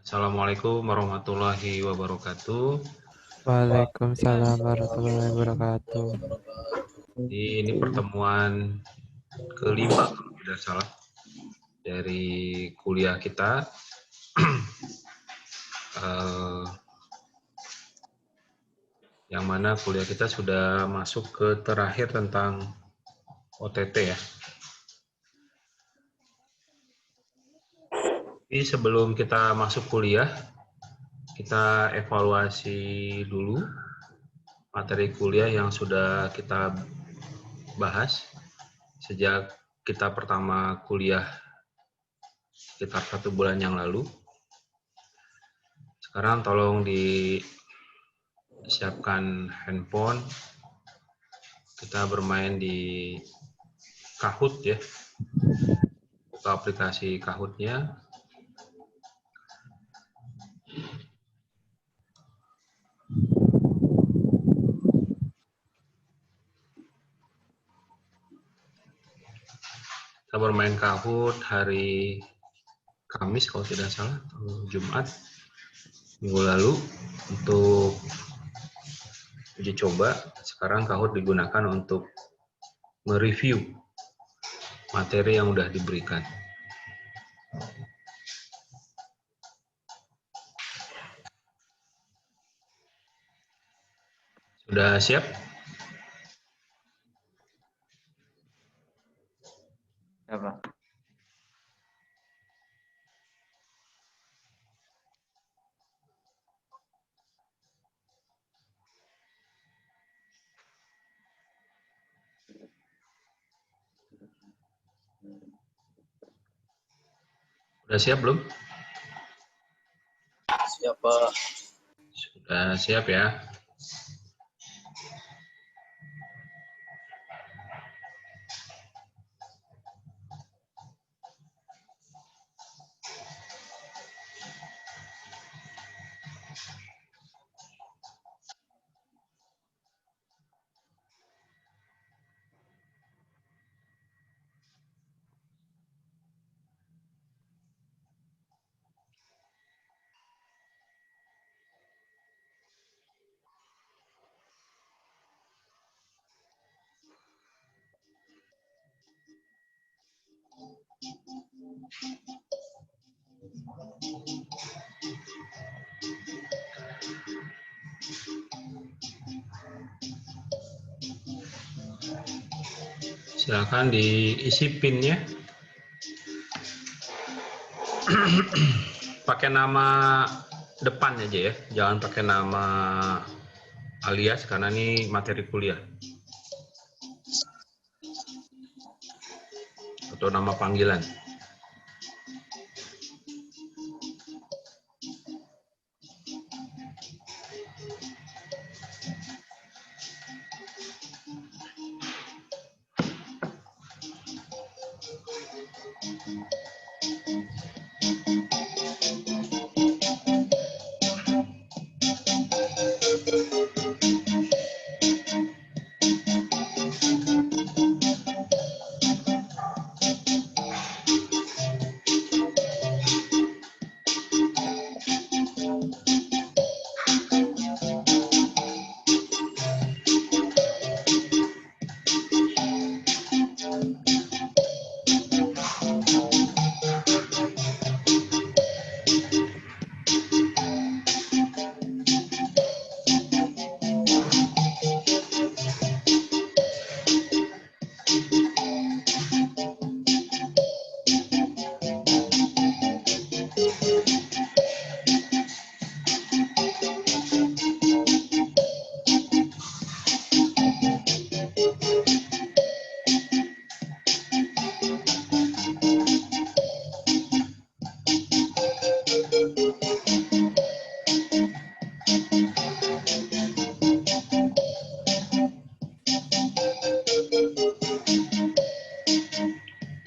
Assalamualaikum warahmatullahi wabarakatuh. Waalaikumsalam warahmatullahi wabarakatuh. Ini pertemuan kelima kalau tidak salah dari kuliah kita. Yang mana kuliah kita sudah masuk ke terakhir tentang OTT ya. Jadi sebelum kita masuk kuliah, kita evaluasi dulu materi kuliah yang sudah kita bahas sejak kita pertama kuliah sekitar 1 bulan yang lalu. Sekarang tolong disiapkan handphone, kita bermain di Kahoot ya, buka aplikasi Kahoot-nya. Kita bermain Kahoot hari Kamis kalau tidak salah, atau Jumat minggu lalu untuk uji coba. Sekarang Kahoot digunakan untuk mereview materi yang sudah diberikan. Sudah siap? Ya, Pak. Sudah siap belum? Siap, Pak. Sudah siap ya. Silakan diisi PIN-nya. Pakai nama depan aja ya, jangan pakai nama alias karena ini materi kuliah. Atau nama panggilan.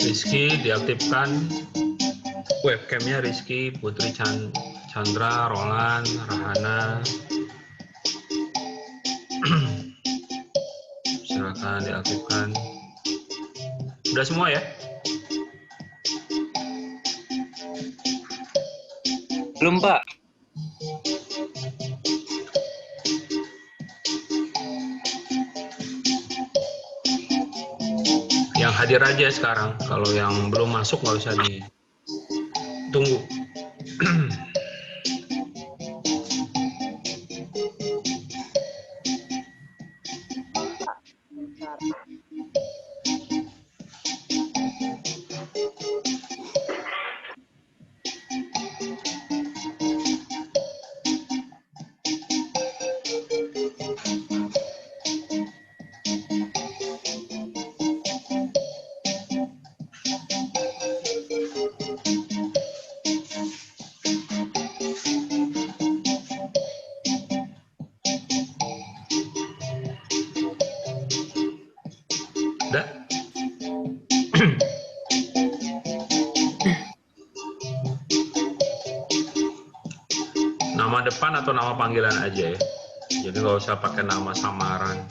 Rizky diaktifkan webcamnya. Rizky, Putri Chandra, Roland, Rahana. Silakan diaktifkan. Sudah semua ya? Belum, Pak. Yang hadir aja sekarang. Kalau yang belum masuk nggak usah ditunggu. Udah? Nama depan atau nama panggilan aja ya. Jadi nggak usah pakai nama samaran.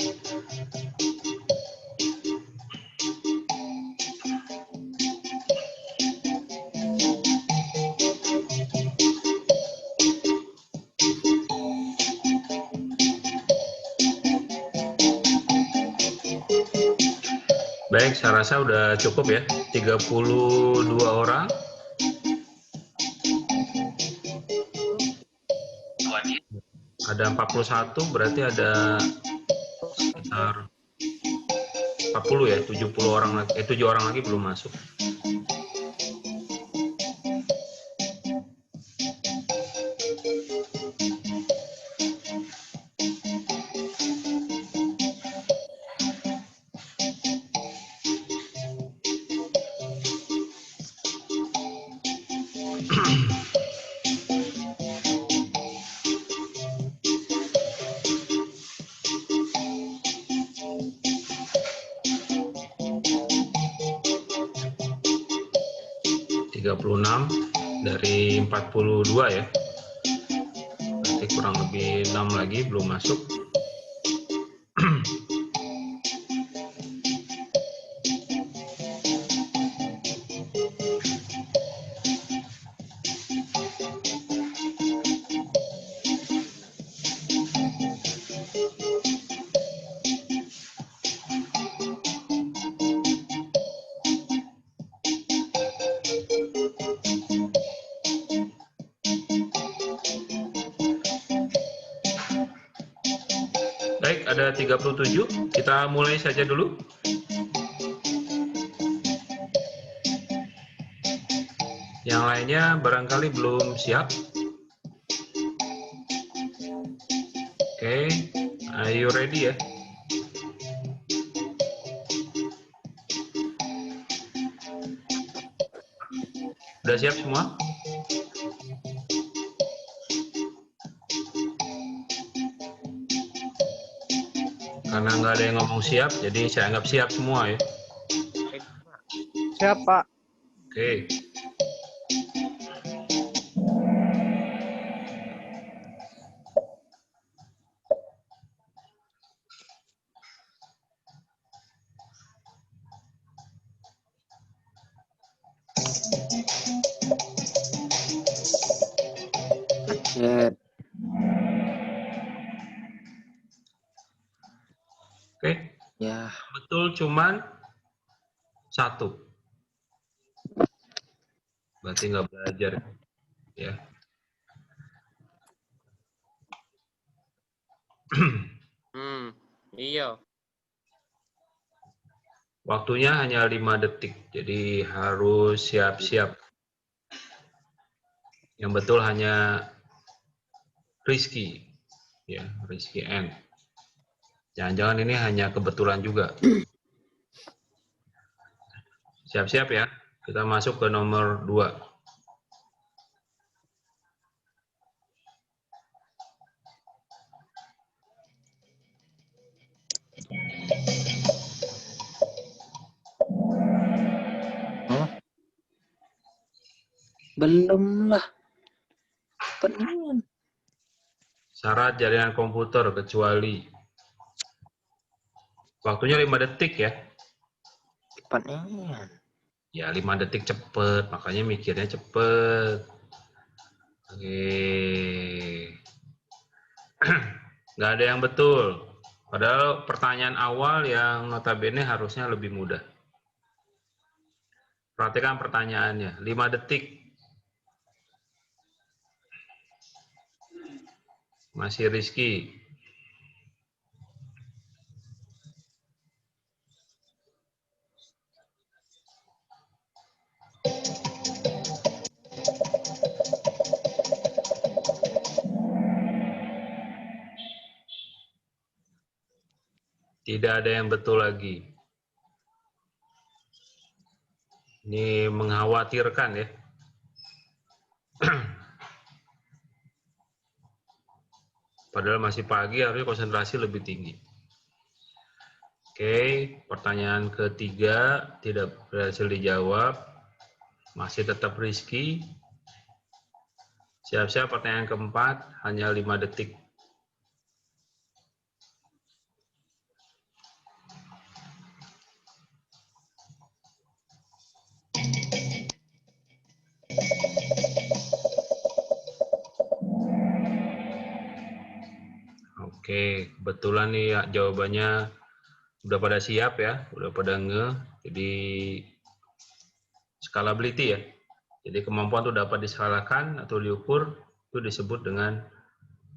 Baik, saya rasa udah cukup ya. 32 orang. Ada 41, berarti ada sekitar 40 ya, 70 orang lagi, 7 orang lagi belum masuk. Dari 42 ya, nanti kurang lebih 6 lagi belum masuk. Baik, ada 37. Kita mulai saja dulu. Yang lainnya barangkali belum siap. Oke, are you ready ya? Udah siap semua? Karena nggak ada yang ngomong siap, jadi saya anggap siap semua ya. Siap, Pak. Oke. Oke. Ya. Betul cuman 1. Berarti nggak belajar ya. Iya. Waktunya hanya 5 detik, jadi harus siap-siap. Yang betul hanya Rizky, ya Rizky N. Jangan-jangan ini hanya kebetulan juga. Siap-siap ya, kita masuk ke nomor 2. Belum lah. Penuh. Syarat jaringan komputer kecuali waktunya 5 detik ya. Cepatnya. Ya 5 detik cepet, makanya mikirnya cepet. Oke. Nggak ada yang betul. Padahal pertanyaan awal yang notabene harusnya lebih mudah. Perhatikan pertanyaannya, 5 detik. Masih Rizky. Tidak ada yang betul lagi. Ini mengkhawatirkan ya. Padahal masih pagi, harusnya konsentrasi lebih tinggi. Oke, pertanyaan ketiga tidak berhasil dijawab. Masih tetap Rizky. Siap-siap pertanyaan keempat, hanya 5 detik. Oke, kebetulan nih ya, jawabannya udah pada siap ya, udah pada Jadi scalability ya. Jadi kemampuan itu dapat diskalakan atau diukur, itu disebut dengan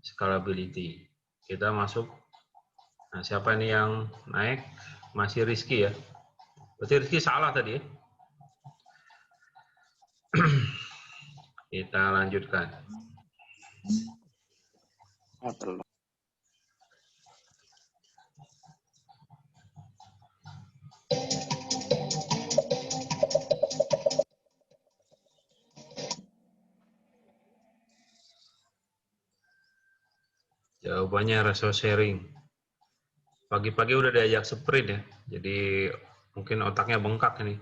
scalability. Kita masuk. Nah, siapa ini yang naik? Masih Rizky ya. Berarti Rizky salah tadi ya. Kita lanjutkan. Jawabannya ratio sharing. Pagi-pagi udah diajak sprint ya. Jadi mungkin otaknya bengkak ini.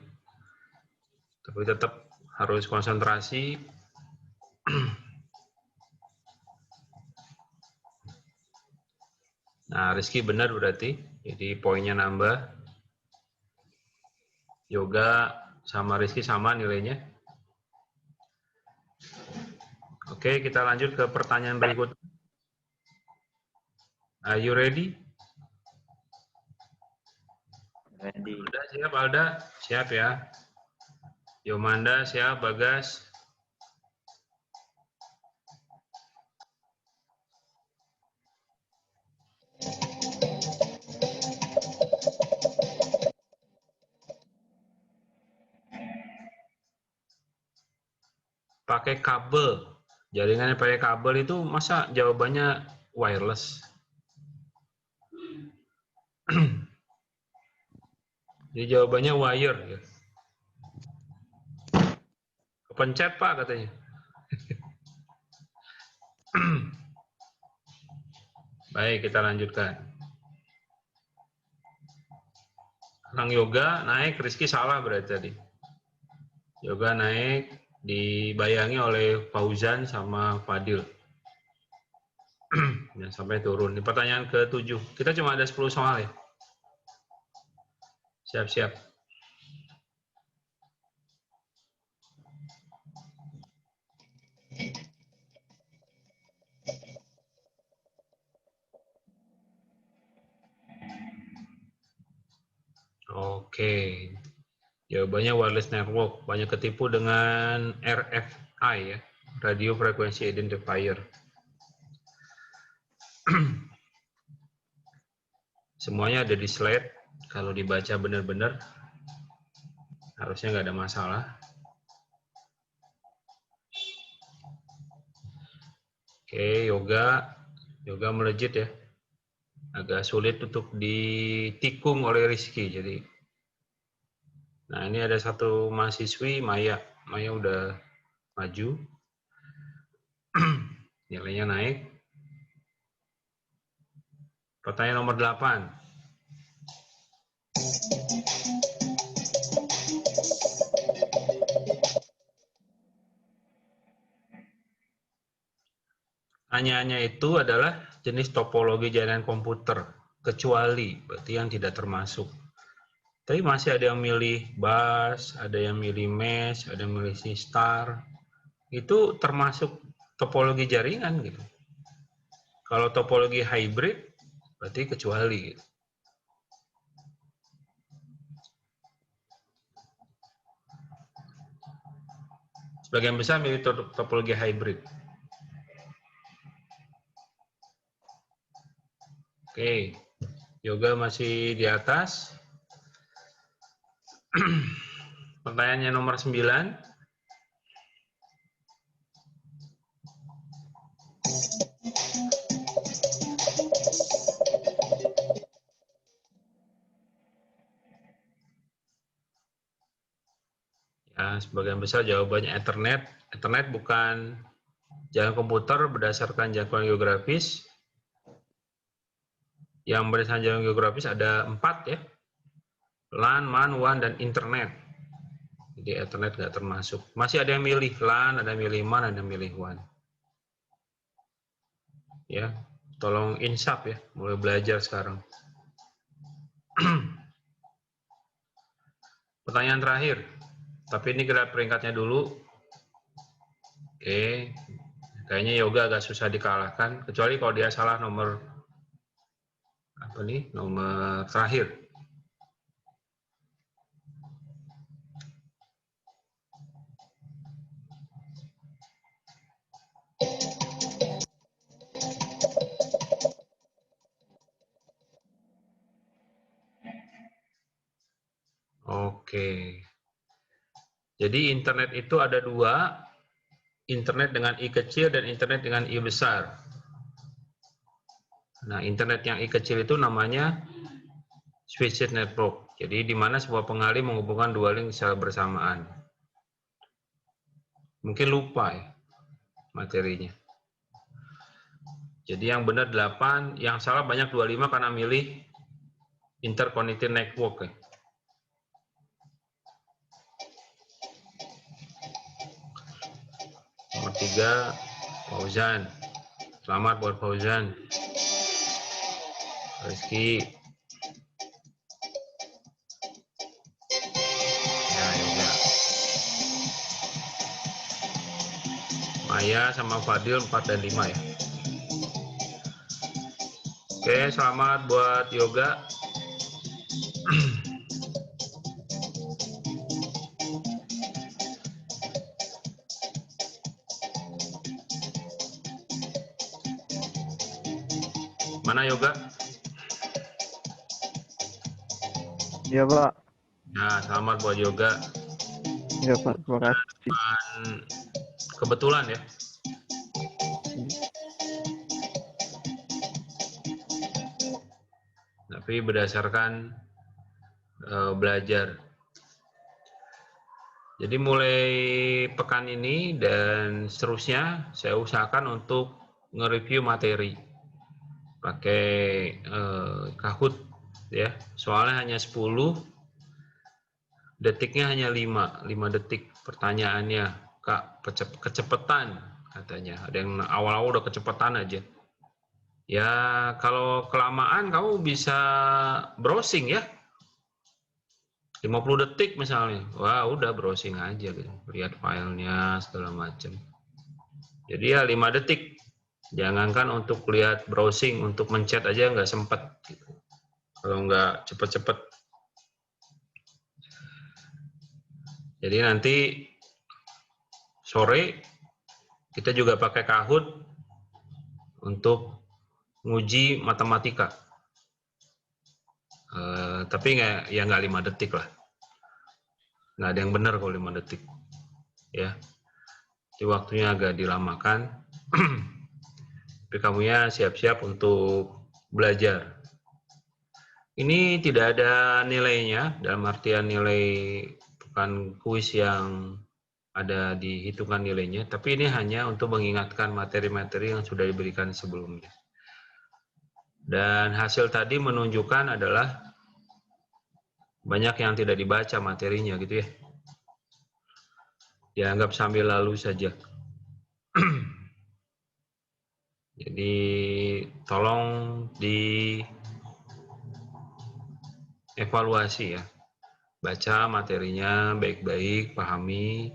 Tapi tetap harus konsentrasi. Nah, Rizky benar berarti. Jadi poinnya nambah. Yoga sama Rizky sama nilainya. Oke, kita lanjut ke pertanyaan berikutnya. Are you ready? Ready. Alda siap, Alda? Siap ya. Yomanda siap, Bagas? Pakai kabel. Jaringannya pakai kabel itu masa jawabannya wireless? Jadi jawabannya wire ya. Kepencet Pak katanya. Baik, kita lanjutkan. Sekarang Yoga naik, Rizky salah berarti tadi. Yoga naik, dibayangi oleh Fauzan sama Fadil. Ya, sampai turun. Ini pertanyaan ke-7. Kita cuma ada 10 soal ya. Siap-siap. Oke. Jawabannya wireless network. Banyak ketipu dengan RFI ya. Radio Frequency Identifier. Semuanya ada di slide. Kalau dibaca benar-benar, harusnya nggak ada masalah. Oke, Yoga melejit ya. Agak sulit untuk ditikung oleh Rizky. Jadi, nah ini ada satu mahasiswi, Maya. Maya udah maju. Nilainya naik. Pertanyaan nomor 8. Pertanyaannya itu adalah jenis topologi jaringan komputer, kecuali, berarti yang tidak termasuk. Tapi masih ada yang milih bus, ada yang milih mesh, ada yang milih star. Itu termasuk topologi jaringan gitu. Kalau topologi hybrid, berarti kecuali. Gitu. Sebagian besar milih topologi hybrid. Oke, yoga masih di atas. Pertanyaannya nomor 9. Ya, sebagian besar jawabannya Ethernet. Ethernet bukan jaringan komputer berdasarkan jangkauan geografis. Yang berdasarkan jangkauan geografis ada 4 ya. LAN, MAN, WAN, dan Internet. Jadi Ethernet nggak termasuk. Masih ada yang milih LAN, ada yang milih MAN, ada yang milih WAN. Ya, tolong insaf ya, mulai belajar sekarang. Pertanyaan terakhir. Tapi ini kita peringkatnya dulu. Oke, kayaknya yoga agak susah dikalahkan, kecuali kalau dia salah nomor apa nih? Nomor terakhir. Oke. Jadi internet itu ada 2, internet dengan I kecil dan internet dengan I besar. Nah, internet yang I kecil itu namanya switched network. Jadi di mana sebuah pengalih menghubungkan 2 link secara bersamaan. Mungkin lupa ya materinya. Jadi yang benar 8, yang salah banyak 25 karena milih interconnected network ya. Nomor 3, Fauzan. Selamat buat Fauzan. Rizky. Ya, juga. Maya sama Fadil 4 dan 5 ya. Oke, selamat buat yoga. Mana yoga? Iya, Pak. Nah, selamat buat yoga. Iya, Pak. Terima kasih. Dan kebetulan ya. Tapi berdasarkan belajar. Jadi mulai pekan ini dan seterusnya saya usahakan untuk nge-review materi pakai Kahoot ya. Soalnya hanya 10, detiknya hanya 5 detik pertanyaannya. Kak, kecepatan katanya. Ada yang awal-awal udah kecepatan aja. Ya, kalau kelamaan kamu bisa browsing ya. 50 detik misalnya. Wah, udah browsing aja gitu. Lihat filenya segala macam. Jadi ya 5 detik. Jangankan untuk lihat browsing, untuk mencet aja nggak sempet gitu. Kalau nggak cepet-cepet. Jadi nanti sore kita juga pakai Kahoot untuk nguji matematika. Tapi nggak 5 detik lah. Nggak ada yang benar kalau 5 detik. Ya. Jadi waktunya agak dilamakan. Tapi kamunya siap-siap untuk belajar. Ini tidak ada nilainya, dalam artian nilai bukan kuis yang ada di hitungan nilainya, tapi ini hanya untuk mengingatkan materi-materi yang sudah diberikan sebelumnya. Dan hasil tadi menunjukkan adalah banyak yang tidak dibaca materinya gitu ya. Dianggap sambil lalu saja. Jadi tolong dievaluasi ya. Baca materinya baik-baik, pahami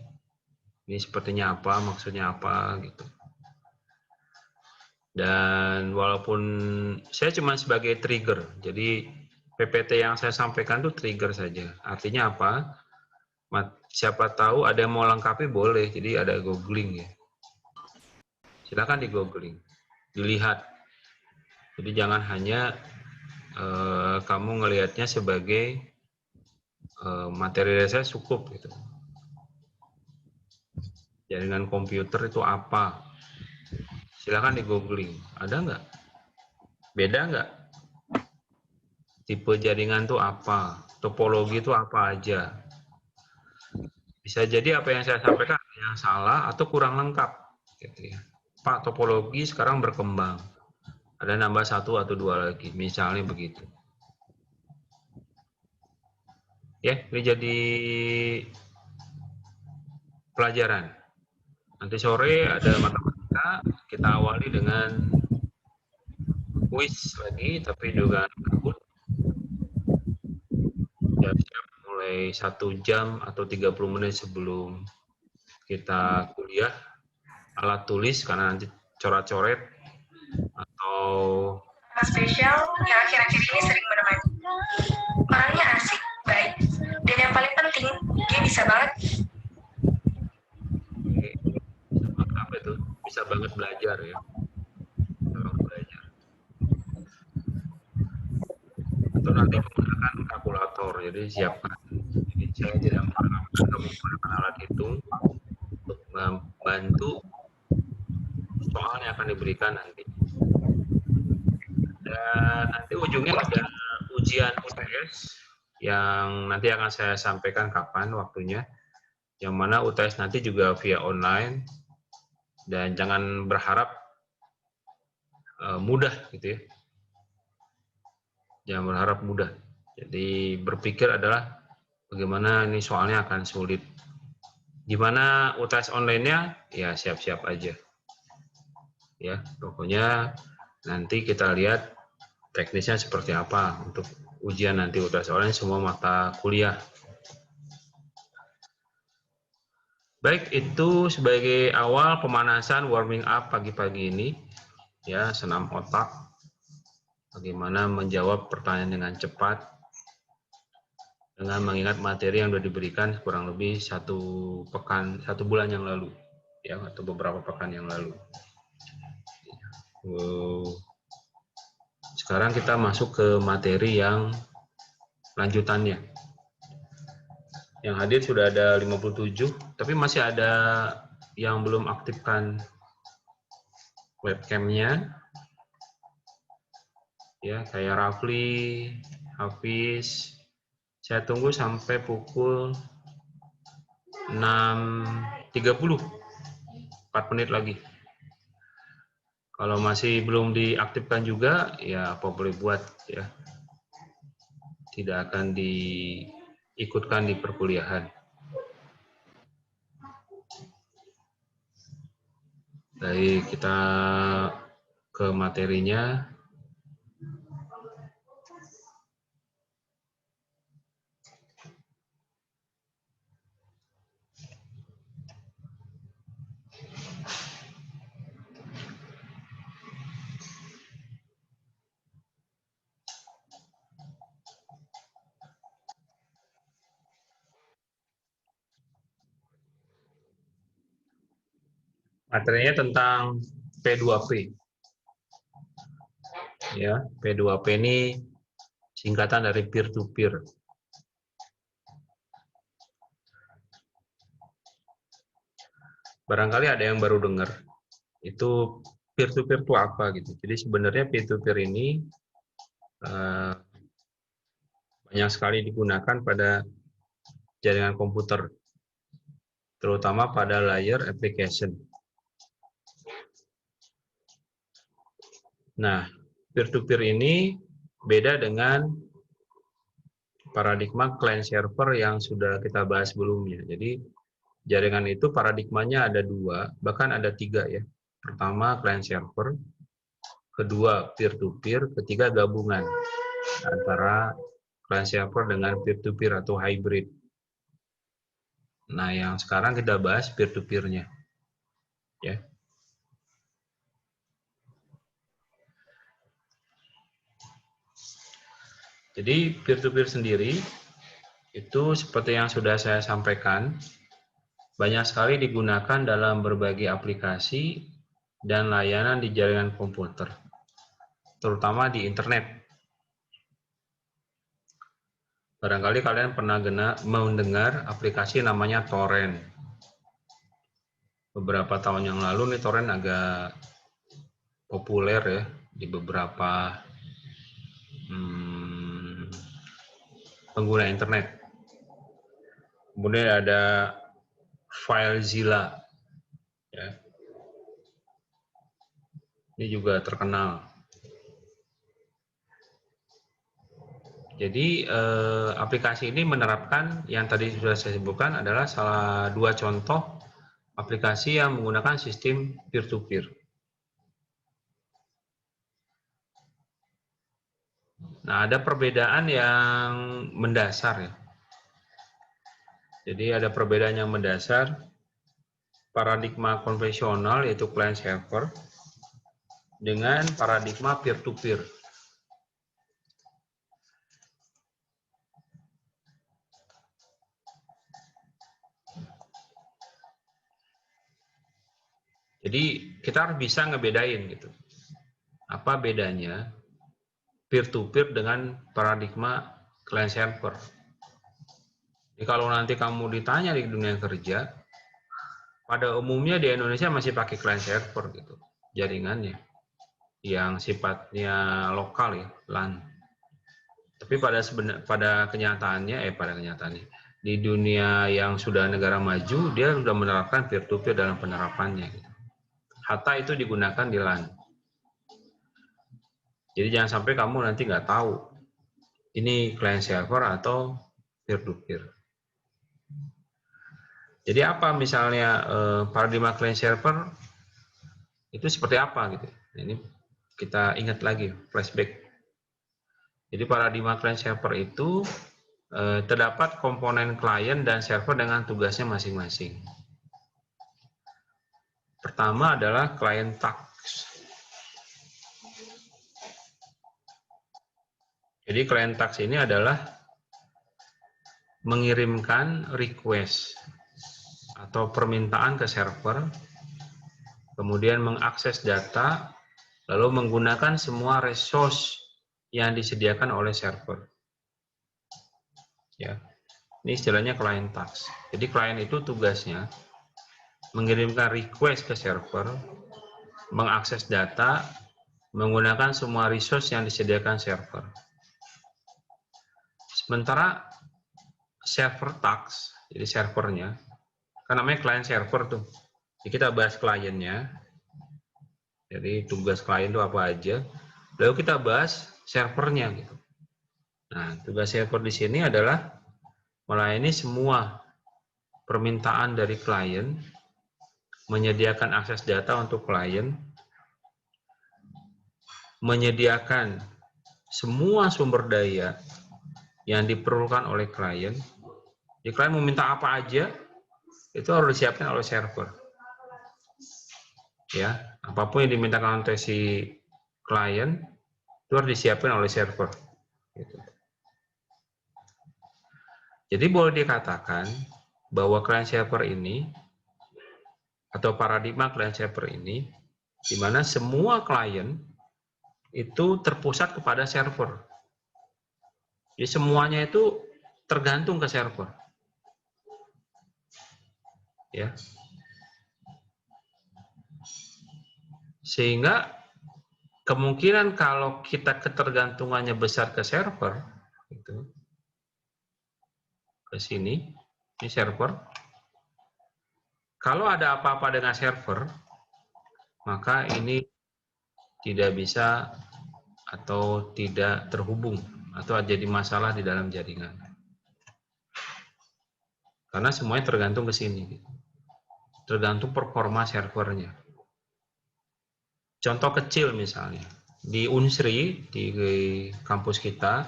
ini sepertinya apa, maksudnya apa gitu. Dan walaupun saya cuma sebagai trigger, jadi PPT yang saya sampaikan itu trigger saja. Artinya apa? Siapa tahu ada yang mau lengkapi boleh, jadi ada googling ya. Silakan di googling, dilihat. Jadi jangan hanya kamu ngelihatnya sebagai materi saya cukup gitu. Jaringan komputer itu apa? Silakan di googling. Ada nggak? Beda nggak? Tipe jaringan itu apa? Topologi itu apa aja? Bisa jadi apa yang saya sampaikan yang salah atau kurang lengkap. Gitu ya. Pak, topologi sekarang berkembang. Ada nambah 1 atau 2 lagi, misalnya begitu. Ya, ini jadi pelajaran. Nanti sore ada matematika, kita awali dengan kuis lagi, tapi juga takut. Siap-siap mulai 1 jam atau 30 menit sebelum kita kuliah, alat tulis karena nanti coret-coret atau spesial yang akhir-akhir ini sering menemani. Orangnya asik, baik, dan yang paling penting, dia bisa banget. Apa itu? Bisa banget belajar ya. Belajar. Atau nanti menggunakan kalkulator, jadi siapkan. Jadi saya tidak mengharapkan kamu menggunakan alat hitung untuk membantu soal yang akan diberikan nanti. Dan nanti ujungnya ada ujian UTS yang nanti akan saya sampaikan kapan waktunya. Yang mana UTS nanti juga via online dan jangan berharap mudah gitu ya. Jangan berharap mudah. Jadi berpikir adalah bagaimana ini soalnya akan sulit. Gimana UTS online-nya? Ya siap-siap aja. Ya, pokoknya nanti kita lihat teknisnya seperti apa untuk ujian nanti UTS online semua mata kuliah. Baik, itu sebagai awal pemanasan warming up pagi-pagi ini. Ya, senam otak. Bagaimana menjawab pertanyaan dengan cepat dengan mengingat materi yang sudah diberikan kurang lebih 1 bulan yang lalu, ya, atau beberapa pekan yang lalu. Sekarang kita masuk ke materi yang lanjutannya. Yang hadir sudah ada 57, tapi masih ada yang belum aktifkan webcamnya. Ya, kayak Rafli, Hafiz. Saya tunggu sampai pukul 6.30. 4 menit lagi. Kalau masih belum diaktifkan juga, ya apa boleh buat ya. Tidak akan diikutkan di perkuliahan. Baik, kita ke materinya. Materinya tentang P2P. Ya, P2P ini singkatan dari peer-to-peer. Barangkali ada yang baru dengar. Itu peer-to-peer itu apa gitu. Jadi sebenarnya peer-to-peer ini banyak sekali digunakan pada jaringan komputer, terutama pada layer application. Nah, peer-to-peer ini beda dengan paradigma client server yang sudah kita bahas sebelumnya. Jadi, jaringan itu paradigmanya ada 2, bahkan ada 3 ya. Pertama, client server, kedua, peer-to-peer, ketiga, gabungan antara client server dengan peer-to-peer atau hybrid. Nah, yang sekarang kita bahas peer-to-peer-nya. Ya. Jadi peer-to-peer sendiri itu seperti yang sudah saya sampaikan, banyak sekali digunakan dalam berbagai aplikasi dan layanan di jaringan komputer, terutama di internet. Barangkali kalian pernah mendengar aplikasi namanya torrent. Beberapa tahun yang lalu nih torrent agak populer ya di beberapa pengguna internet. Kemudian ada FileZilla, ya. Ini juga terkenal. Jadi aplikasi ini menerapkan yang tadi sudah saya sebutkan adalah salah dua contoh aplikasi yang menggunakan sistem peer-to-peer. Nah, ada perbedaan yang mendasar ya. Jadi ada perbedaan yang mendasar, paradigma konvensional yaitu client server dengan paradigma peer-to-peer. Jadi kita harus bisa ngebedain gitu. Apa bedanya peer-to-peer dengan paradigma client server? Jadi kalau nanti kamu ditanya di dunia kerja, pada umumnya di Indonesia masih pakai client server gitu, jaringannya, yang sifatnya lokal ya, LAN. Tapi pada kenyataannya, di dunia yang sudah negara maju, dia sudah menerapkan peer-to-peer dalam penerapannya. Gitu. Hatta itu digunakan di LAN. Jadi jangan sampai kamu nanti nggak tahu ini client server atau peer-to-peer. Jadi apa misalnya paradigma client server itu seperti apa gitu? Ini kita ingat lagi, flashback. Jadi paradigma client server itu terdapat komponen klien dan server dengan tugasnya masing-masing. Pertama adalah client task. Jadi client task ini adalah mengirimkan request atau permintaan ke server, kemudian mengakses data, lalu menggunakan semua resource yang disediakan oleh server. Ya, ini istilahnya client task. Jadi client itu tugasnya mengirimkan request ke server, mengakses data, menggunakan semua resource yang disediakan server. Sementara server task, jadi servernya, kan namanya client server tuh. Jadi kita bahas kliennya. Jadi tugas klien itu apa aja. Lalu kita bahas servernya gitu. Nah, tugas server di sini adalah melayani semua permintaan dari klien, menyediakan akses data untuk klien, menyediakan semua sumber daya yang diperlukan oleh klien. Jadi klien meminta apa aja, itu harus disiapkan oleh server. Ya, apapun yang dimintakan oleh si klien itu harus disiapkan oleh server. Gitu. Jadi boleh dikatakan bahwa client server ini atau paradigma client server ini, di mana semua klien itu terpusat kepada server. Jadi semuanya itu tergantung ke server. Ya. Sehingga kemungkinan kalau kita ketergantungannya besar ke server, gitu, ke sini, ini server. Kalau ada apa-apa dengan server, maka ini tidak bisa atau tidak terhubung atau jadi masalah di dalam jaringan. Karena semuanya tergantung ke sini, gitu. Tergantung performa servernya. Contoh kecil misalnya, di Unsri, di kampus kita,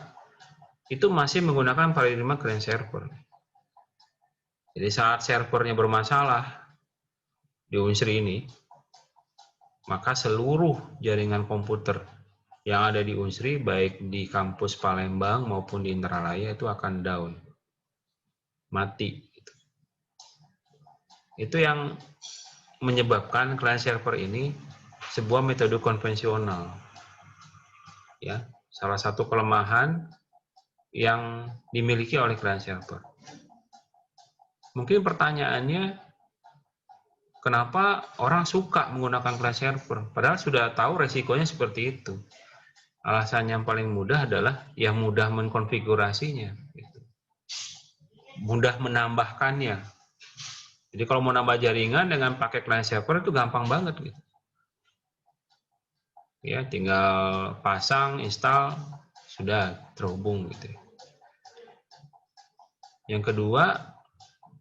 itu masih menggunakan paradigma client server. Jadi saat servernya bermasalah di Unsri ini, maka seluruh jaringan komputer yang ada di Unsri, baik di kampus Palembang maupun di Indralaya itu akan down, mati. Itu yang menyebabkan client server ini sebuah metode konvensional. Ya, salah satu kelemahan yang dimiliki oleh client server. Mungkin pertanyaannya, kenapa orang suka menggunakan client server? Padahal sudah tahu resikonya seperti itu. Alasan yang paling mudah adalah yang mudah mengkonfigurasinya, gitu. Mudah menambahkannya. Jadi kalau mau nambah jaringan dengan pakai client server itu gampang banget, gitu. Ya, tinggal pasang, install, sudah terhubung, gitu. Yang kedua,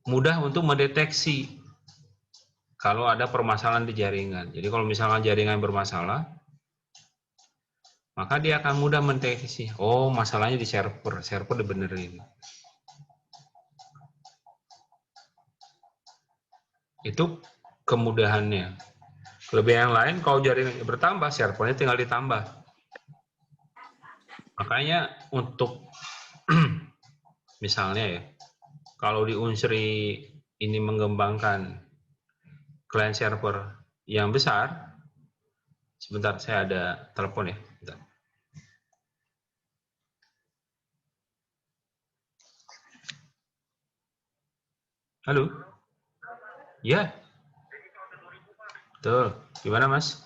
mudah untuk mendeteksi kalau ada permasalahan di jaringan. Jadi kalau misalkan jaringan bermasalah, maka dia akan mudah mendeteksi. Oh, masalahnya di server dibenerin. Itu kemudahannya. Kelebihan yang lain, kalau jaringan bertambah, servernya tinggal ditambah. Makanya untuk misalnya ya, kalau di Unsri ini mengembangkan client server yang besar, sebentar saya ada telepon ya. Bentar. Halo? Ya. Betul. Gimana, Mas?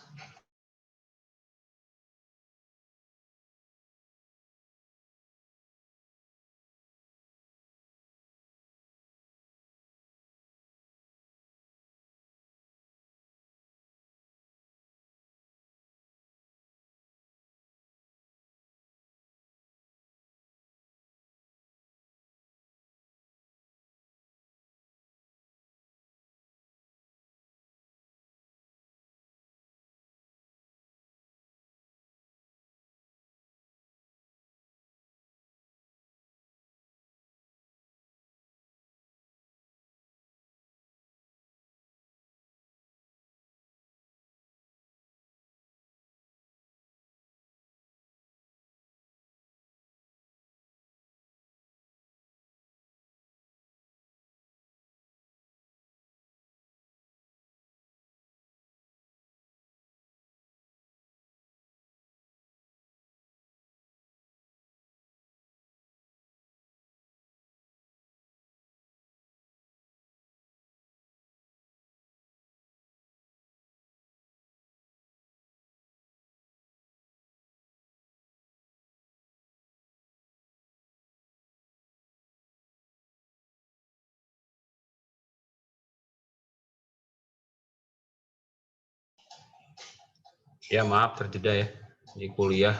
Ya, maaf terjeda ya. Di kuliah.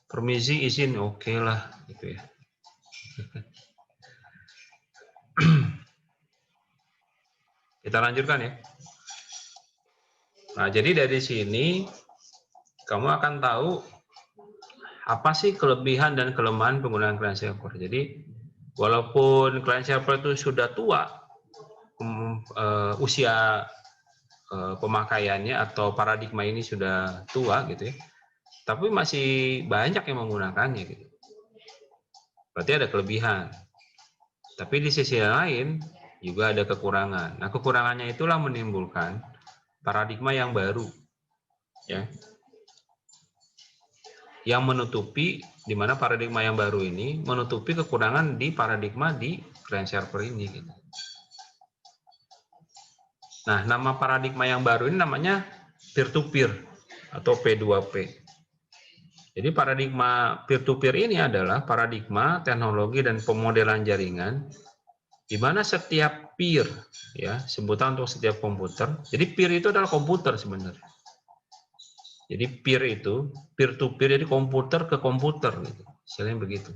Permisi, izin, oke lah, gitu ya. Kita lanjutkan ya. Nah, jadi dari sini kamu akan tahu apa sih kelebihan dan kelemahan penggunaan client server. Jadi, walaupun client server itu sudah tua, usia pemakaiannya atau paradigma ini sudah tua gitu ya, tapi masih banyak yang menggunakannya gitu. Berarti ada kelebihan. Tapi di sisi lain juga ada kekurangan. Nah, kekurangannya itulah menimbulkan paradigma yang baru, ya, yang menutupi, di mana paradigma yang baru ini menutupi kekurangan di paradigma di client server ini. Gitu. Nah, nama paradigma yang baru ini namanya peer-to-peer atau P2P. Jadi paradigma peer-to-peer ini adalah paradigma teknologi dan pemodelan jaringan di mana setiap peer, ya, sebutan untuk setiap komputer. Jadi peer itu adalah komputer sebenarnya. Jadi peer itu peer-to-peer, jadi komputer ke komputer, gitu. Istilahnya begitu.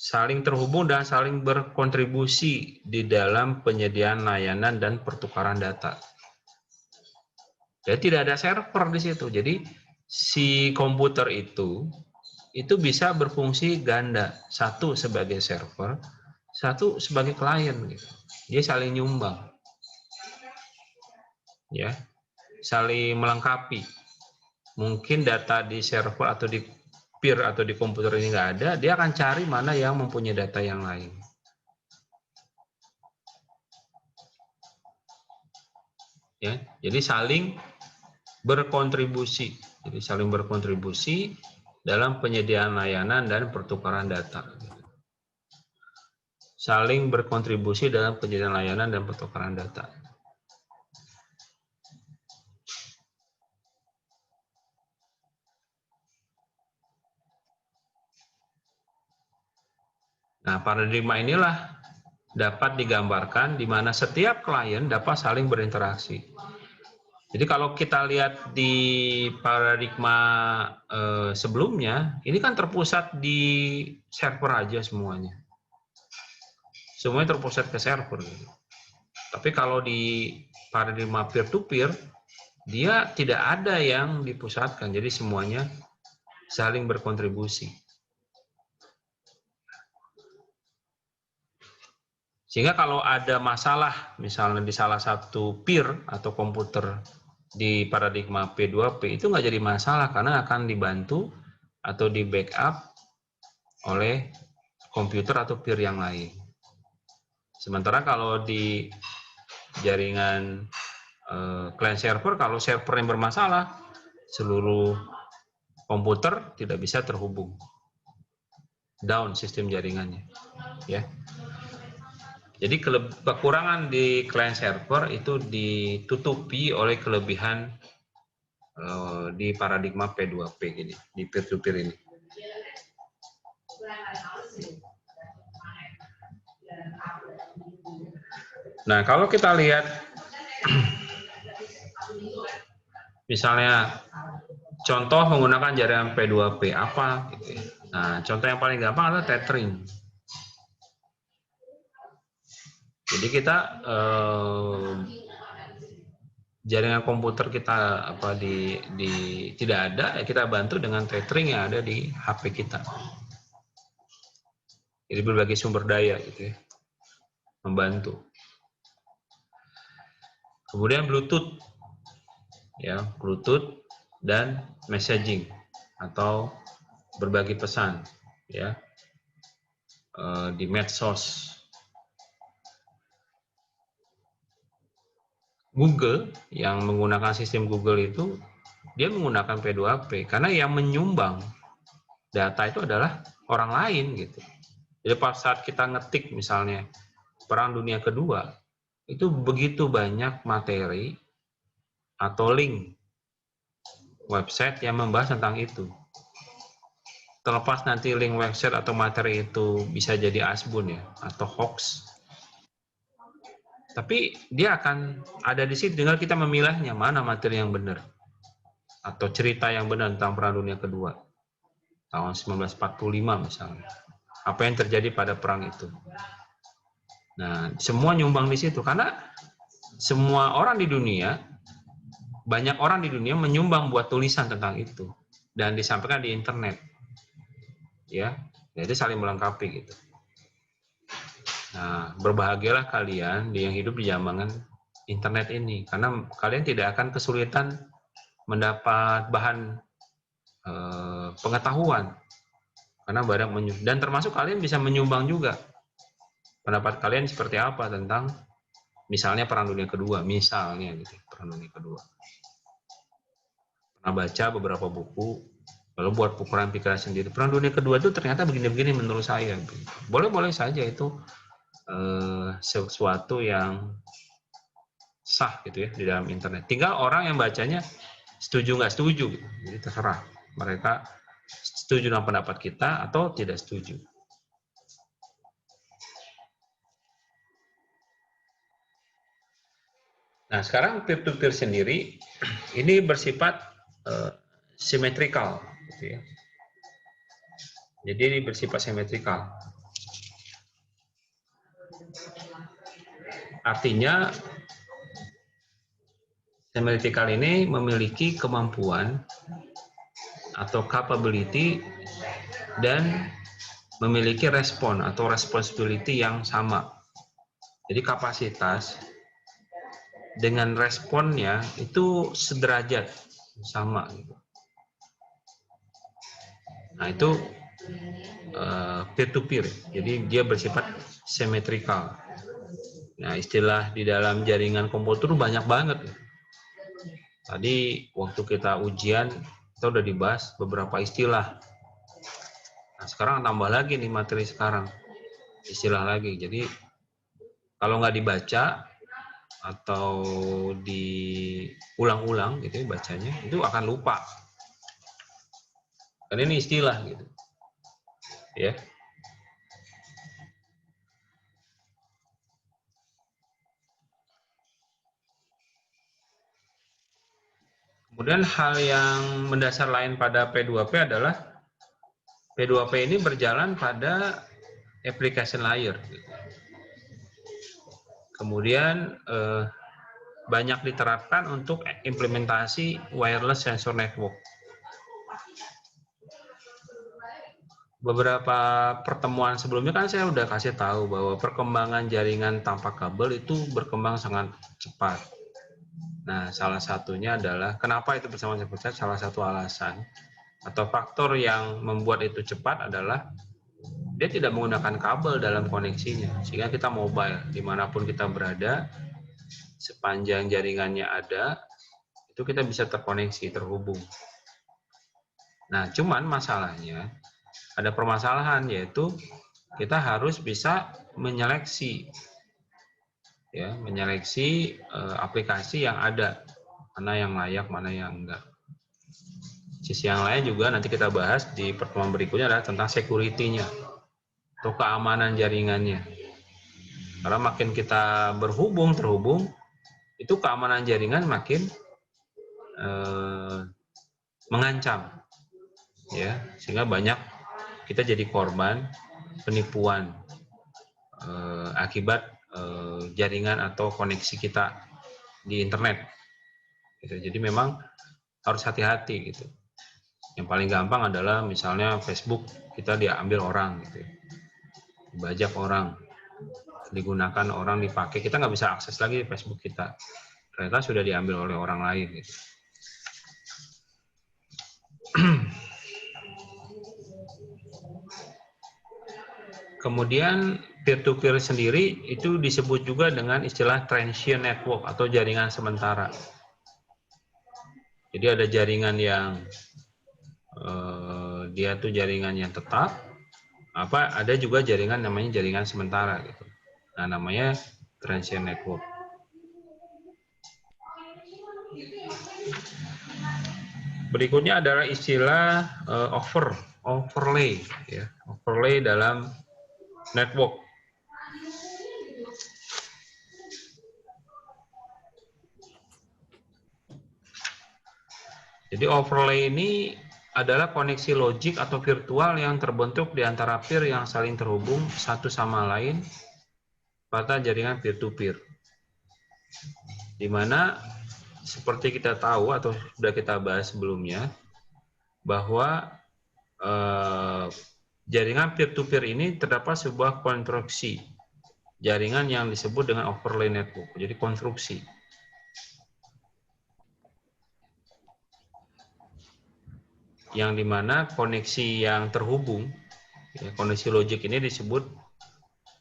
Saling terhubung dan saling berkontribusi di dalam penyediaan layanan dan pertukaran data. Jadi tidak ada server di situ. Jadi si komputer itu bisa berfungsi ganda. Satu sebagai server, satu sebagai klien. Gitu. Dia saling nyumbang. Ya. saling melengkapi. Mungkin data di server atau di peer atau di komputer ini nggak ada, dia akan cari mana yang mempunyai data yang lain. Ya, jadi saling berkontribusi. Jadi saling berkontribusi dalam penyediaan layanan dan pertukaran data. Saling berkontribusi dalam penyediaan layanan dan pertukaran data. Nah, paradigma inilah dapat digambarkan di mana setiap klien dapat saling berinteraksi. Jadi kalau kita lihat di paradigma sebelumnya, ini kan terpusat di server aja semuanya. Semuanya terpusat ke server. Tapi kalau di paradigma peer-to-peer, dia tidak ada yang dipusatkan. Jadi semuanya saling berkontribusi. Sehingga kalau ada masalah, misalnya di salah satu peer atau komputer di paradigma P2P, itu nggak jadi masalah karena akan dibantu atau di backup oleh komputer atau peer yang lain. Sementara kalau di jaringan client server, kalau server yang bermasalah, seluruh komputer tidak bisa terhubung. Down sistem jaringannya. Ya. Jadi kekurangan di client server itu ditutupi oleh kelebihan di paradigma P2P ini, di peer-to-peer ini. Nah, kalau kita lihat misalnya contoh menggunakan jaringan P2P apa gitu ya. Nah, contoh yang paling gampang adalah tethering. Jadi kita jaringan komputer kita tidak ada, ya kita bantu dengan tethering yang ada di HP kita. Jadi berbagai sumber daya gitu ya, membantu. Kemudian Bluetooth, ya Bluetooth dan messaging atau berbagi pesan, ya di medsos. Google yang menggunakan sistem Google itu dia menggunakan P2P karena yang menyumbang data itu adalah orang lain gitu. Jadi pas saat kita ngetik misalnya Perang Dunia Kedua, itu begitu banyak materi atau link website yang membahas tentang itu. Terlepas nanti link website atau materi itu bisa jadi asbun ya atau hoax. Tapi dia akan ada di situ, tinggal kita memilihnya mana materi yang benar atau cerita yang benar tentang Perang Dunia Kedua tahun 1945 misalnya. Apa yang terjadi pada perang itu. Nah, semua nyumbang di situ karena semua orang di dunia, banyak orang di dunia menyumbang buat tulisan tentang itu dan disampaikan di internet. Ya, jadi saling melengkapi gitu. Nah, berbahagialah kalian yang hidup di zaman internet ini, karena kalian tidak akan kesulitan mendapat bahan pengetahuan, karena banyak menyumbang. Dan termasuk kalian bisa menyumbang juga pendapat kalian seperti apa tentang misalnya Perang Dunia Kedua, misalnya gitu, Perang Dunia Kedua. Pernah baca beberapa buku, lalu buat ukuran pikiran sendiri. Perang Dunia Kedua itu ternyata begini-begini menurut saya. Boleh-boleh saja itu sesuatu yang sah gitu ya di dalam internet. Tinggal orang yang bacanya setuju nggak setuju, gitu. Jadi terserah mereka setuju dengan pendapat kita atau tidak setuju. Nah sekarang peer-to-peer sendiri ini bersifat simetrikal, gitu ya. Jadi ini bersifat simetrikal. Artinya simetrikal ini memiliki kemampuan atau capability dan memiliki respon atau responsibility yang sama. Jadi kapasitas dengan responnya itu sederajat, sama gitu. Nah, itu peer-to-peer, jadi dia bersifat symmetrical. Nah, istilah di dalam jaringan komputer banyak banget. Tadi waktu kita ujian, kita udah dibahas beberapa istilah. Nah, sekarang tambah lagi nih materi sekarang, istilah lagi. Jadi, kalau nggak dibaca atau diulang-ulang gitu ya, bacanya, itu akan lupa. Karena ini istilah gitu. Ya. Kemudian hal yang mendasar lain pada P2P adalah P2P ini berjalan pada application layer. Kemudian banyak diterapkan untuk implementasi wireless sensor network. Beberapa pertemuan sebelumnya kan saya udah kasih tahu bahwa perkembangan jaringan tanpa kabel itu berkembang sangat cepat. Nah, salah satunya adalah kenapa itu berkembang cepat? Salah satu alasan atau faktor yang membuat itu cepat adalah dia tidak menggunakan kabel dalam koneksinya, sehingga kita mobile dimanapun kita berada, sepanjang jaringannya ada, itu kita bisa terkoneksi, terhubung. Nah, cuman masalahnya ada permasalahan, yaitu kita harus bisa menyeleksi, ya, menyeleksi aplikasi yang ada, mana yang layak, mana yang enggak. Sisi yang lain juga nanti kita bahas di pertemuan berikutnya adalah tentang security-nya atau keamanan jaringannya. Karena makin kita terhubung, itu keamanan jaringan makin mengancam, ya, sehingga banyak kita jadi korban penipuan akibat jaringan atau koneksi kita di internet. Gitu. Jadi memang harus hati-hati gitu. Yang paling gampang adalah misalnya Facebook kita diambil orang, gitu, dibajak orang, digunakan orang, dipakai, kita nggak bisa akses lagi Facebook kita. Ternyata sudah diambil oleh orang lain. Gitu. Kemudian peer-to-peer sendiri itu disebut juga dengan istilah transient network atau jaringan sementara. Jadi ada jaringan yang dia tuh jaringan yang tetap, ada juga jaringan namanya jaringan sementara gitu. Nah, namanya transient network. Berikutnya adalah istilah overlay, ya, overlay dalam network. Jadi overlay ini adalah koneksi logik atau virtual yang terbentuk di antara peer yang saling terhubung satu sama lain pada jaringan peer-to-peer. Di mana seperti kita tahu atau sudah kita bahas sebelumnya, bahwa jaringan peer-to-peer ini terdapat sebuah konstruksi jaringan yang disebut dengan overlay network, jadi konstruksi. Yang dimana koneksi yang terhubung, ya, koneksi logik ini disebut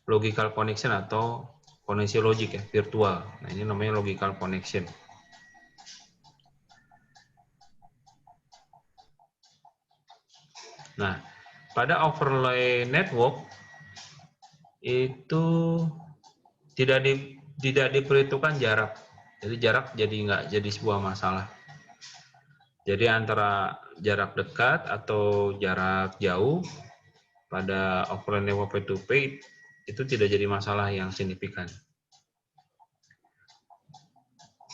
logical connection atau koneksi logik, ya, virtual. Nah, ini namanya logical connection. Nah, pada overlay network itu tidak diperhitungkan jarak. Jadi jarak jadi nggak jadi sebuah masalah. Jadi antara jarak dekat atau jarak jauh pada overlay network P2P itu tidak jadi masalah yang signifikan.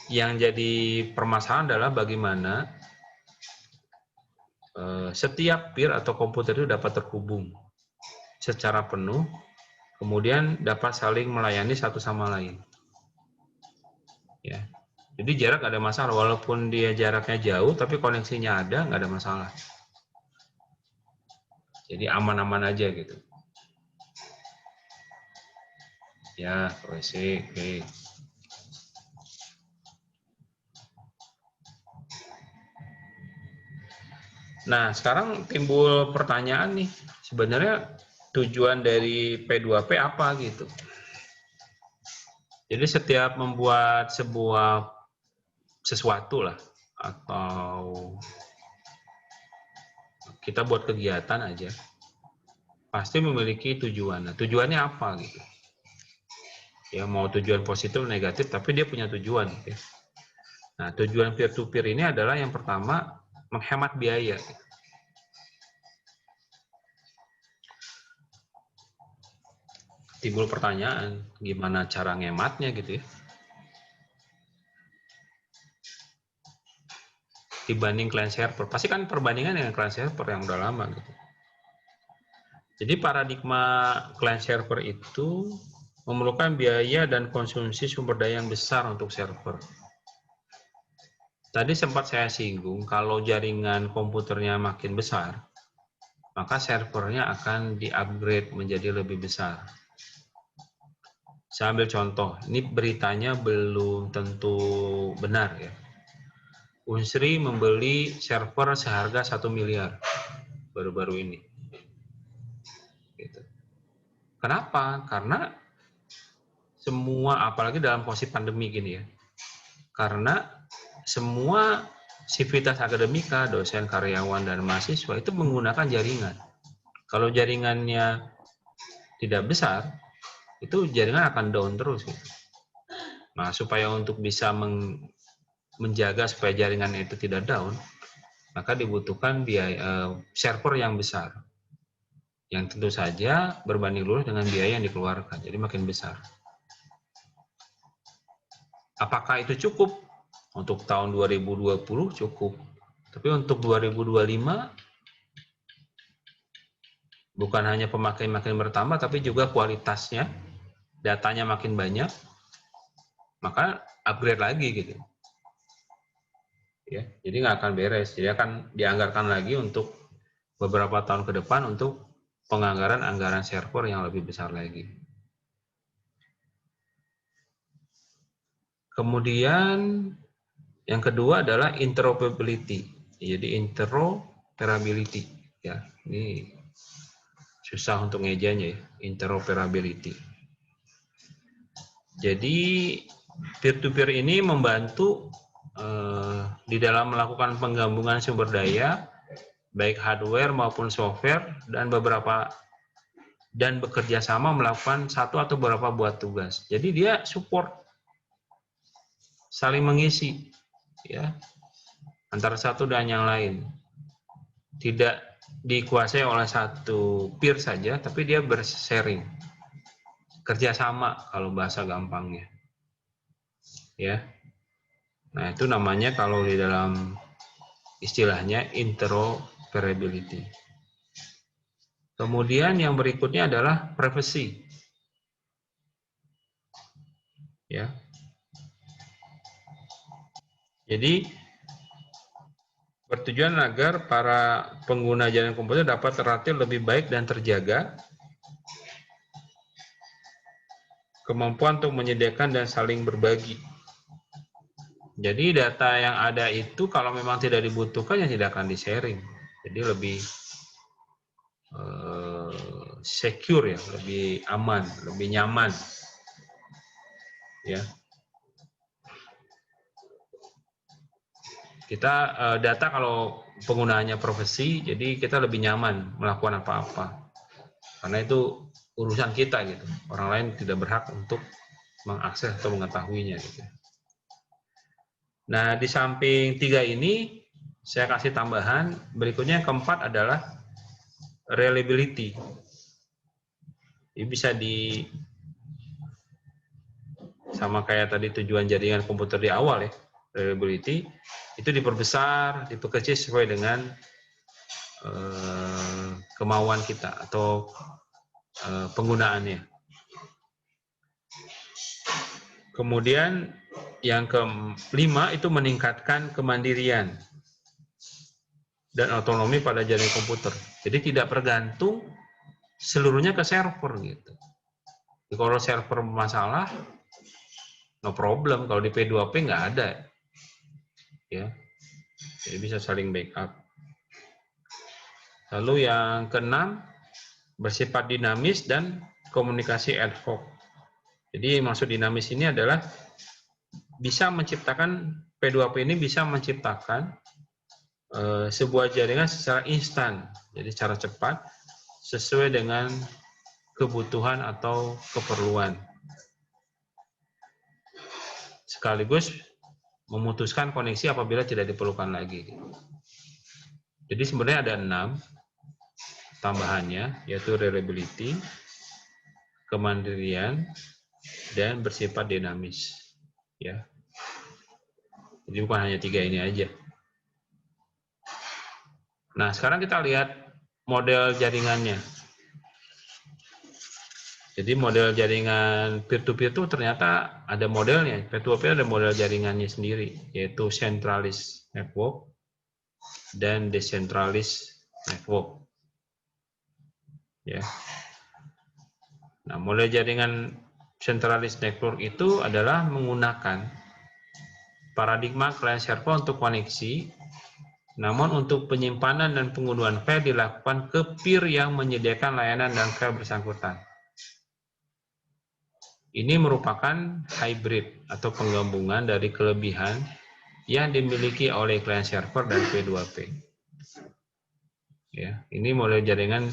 Yang jadi permasalahan adalah bagaimana setiap peer atau komputer itu dapat terhubung secara penuh, kemudian dapat saling melayani satu sama lain. Ya. Jadi jarak nggak ada masalah, walaupun dia jaraknya jauh, tapi koneksinya ada, nggak ada masalah. Jadi aman-aman aja gitu. Ya, oke. Nah, sekarang timbul pertanyaan nih, sebenarnya tujuan dari P2P apa gitu. Jadi setiap membuat sesuatu lah, atau kita buat kegiatan aja, pasti memiliki tujuan. Nah, tujuannya apa gitu? Ya, mau tujuan positif negatif, tapi dia punya tujuan. Gitu. Nah, tujuan peer-to-peer ini adalah yang pertama, menghemat biaya. Gitu. Timbul pertanyaan, gimana cara ngematnya gitu ya? Dibanding client server, pasti kan perbandingan dengan client server yang udah lama gitu. Jadi paradigma client server itu memerlukan biaya dan konsumsi sumber daya yang besar untuk server. Tadi sempat saya singgung, kalau jaringan komputernya makin besar, maka servernya akan di-upgrade menjadi lebih besar. Saya ambil contoh, ini beritanya belum tentu benar ya. Unsri membeli server seharga 1 miliar baru-baru ini. Gitu. Kenapa? Karena semua, apalagi dalam posisi pandemi gini ya, karena semua sivitas akademika, dosen, karyawan, dan mahasiswa itu menggunakan jaringan. Kalau jaringannya tidak besar, itu jaringan akan down terus. Gitu. Nah, supaya untuk bisa menjaga supaya jaringan itu tidak down, maka dibutuhkan biaya server yang besar, yang tentu saja berbanding lurus dengan biaya yang dikeluarkan, jadi makin besar. Apakah itu cukup? Untuk tahun 2020 cukup, tapi untuk 2025 bukan hanya pemakaian makin bertambah, tapi juga kualitasnya, datanya makin banyak, maka upgrade lagi gitu. Ya, jadi nggak akan beres, jadi akan dianggarkan lagi untuk beberapa tahun ke depan untuk penganggaran anggaran server yang lebih besar lagi. Kemudian yang kedua adalah interoperability. Jadi interoperability ya. Ini susah untuk ngejanya ya, interoperability. Jadi peer-to-peer ini membantu di dalam melakukan penggabungan sumber daya baik hardware maupun software dan bekerja sama melakukan satu atau beberapa buat tugas. Jadi dia support, saling mengisi ya antara satu dan yang lain. Tidak dikuasai oleh satu peer saja, tapi dia bersharing, kerjasama kalau bahasa gampangnya. Ya, nah itu namanya kalau di dalam istilahnya interoperability. Kemudian yang berikutnya adalah privacy. Ya, jadi bertujuan agar para pengguna jaringan komputer dapat terlatih lebih baik dan terjaga, kemampuan untuk menyediakan dan saling berbagi. Jadi data yang ada itu kalau memang tidak dibutuhkan ya tidak akan di-sharing. Jadi lebih secure ya, lebih aman, lebih nyaman. Ya. Kita data kalau penggunaannya profesi, jadi kita lebih nyaman melakukan apa-apa. Karena itu urusan kita gitu. Orang lain tidak berhak untuk mengakses atau mengetahuinya gitu. Nah, di samping 3 ini saya kasih tambahan, berikutnya yang keempat adalah reliability. Ini bisa sama kayak tadi tujuan jaringan komputer di awal ya, reliability itu diperbesar, diperkecil sesuai dengan kemauan kita atau penggunaannya. Kemudian yang kelima itu meningkatkan kemandirian dan otonomi pada jaringan komputer. Jadi tidak bergantung seluruhnya ke server gitu. Jadi kalau server bermasalah, no problem. Kalau di P2P nggak ada, ya. Jadi bisa saling backup. Lalu yang keenam, bersifat dinamis dan komunikasi ad hoc. Jadi maksud dinamis ini adalah bisa menciptakan, P2P ini bisa menciptakan sebuah jaringan secara instan, jadi secara cepat, sesuai dengan kebutuhan atau keperluan. Sekaligus memutuskan koneksi apabila tidak diperlukan lagi. Jadi sebenarnya ada 6 tambahannya, yaitu reliability, kemandirian, dan bersifat dinamis. Ya. Jadi bukan hanya 3 ini aja. Nah, sekarang kita lihat model jaringannya. Jadi model jaringan peer-to-peer itu ternyata ada modelnya. P2P ada model jaringannya sendiri, yaitu centralized network dan decentralized network. Ya. Nah, model jaringan centralized network itu adalah menggunakan paradigma client server untuk koneksi, namun untuk penyimpanan dan pengunduhan file dilakukan ke peer yang menyediakan layanan dan file bersangkutan. Ini merupakan hybrid atau penggabungan dari kelebihan yang dimiliki oleh client server dan P2P. Ya, ini model jaringan.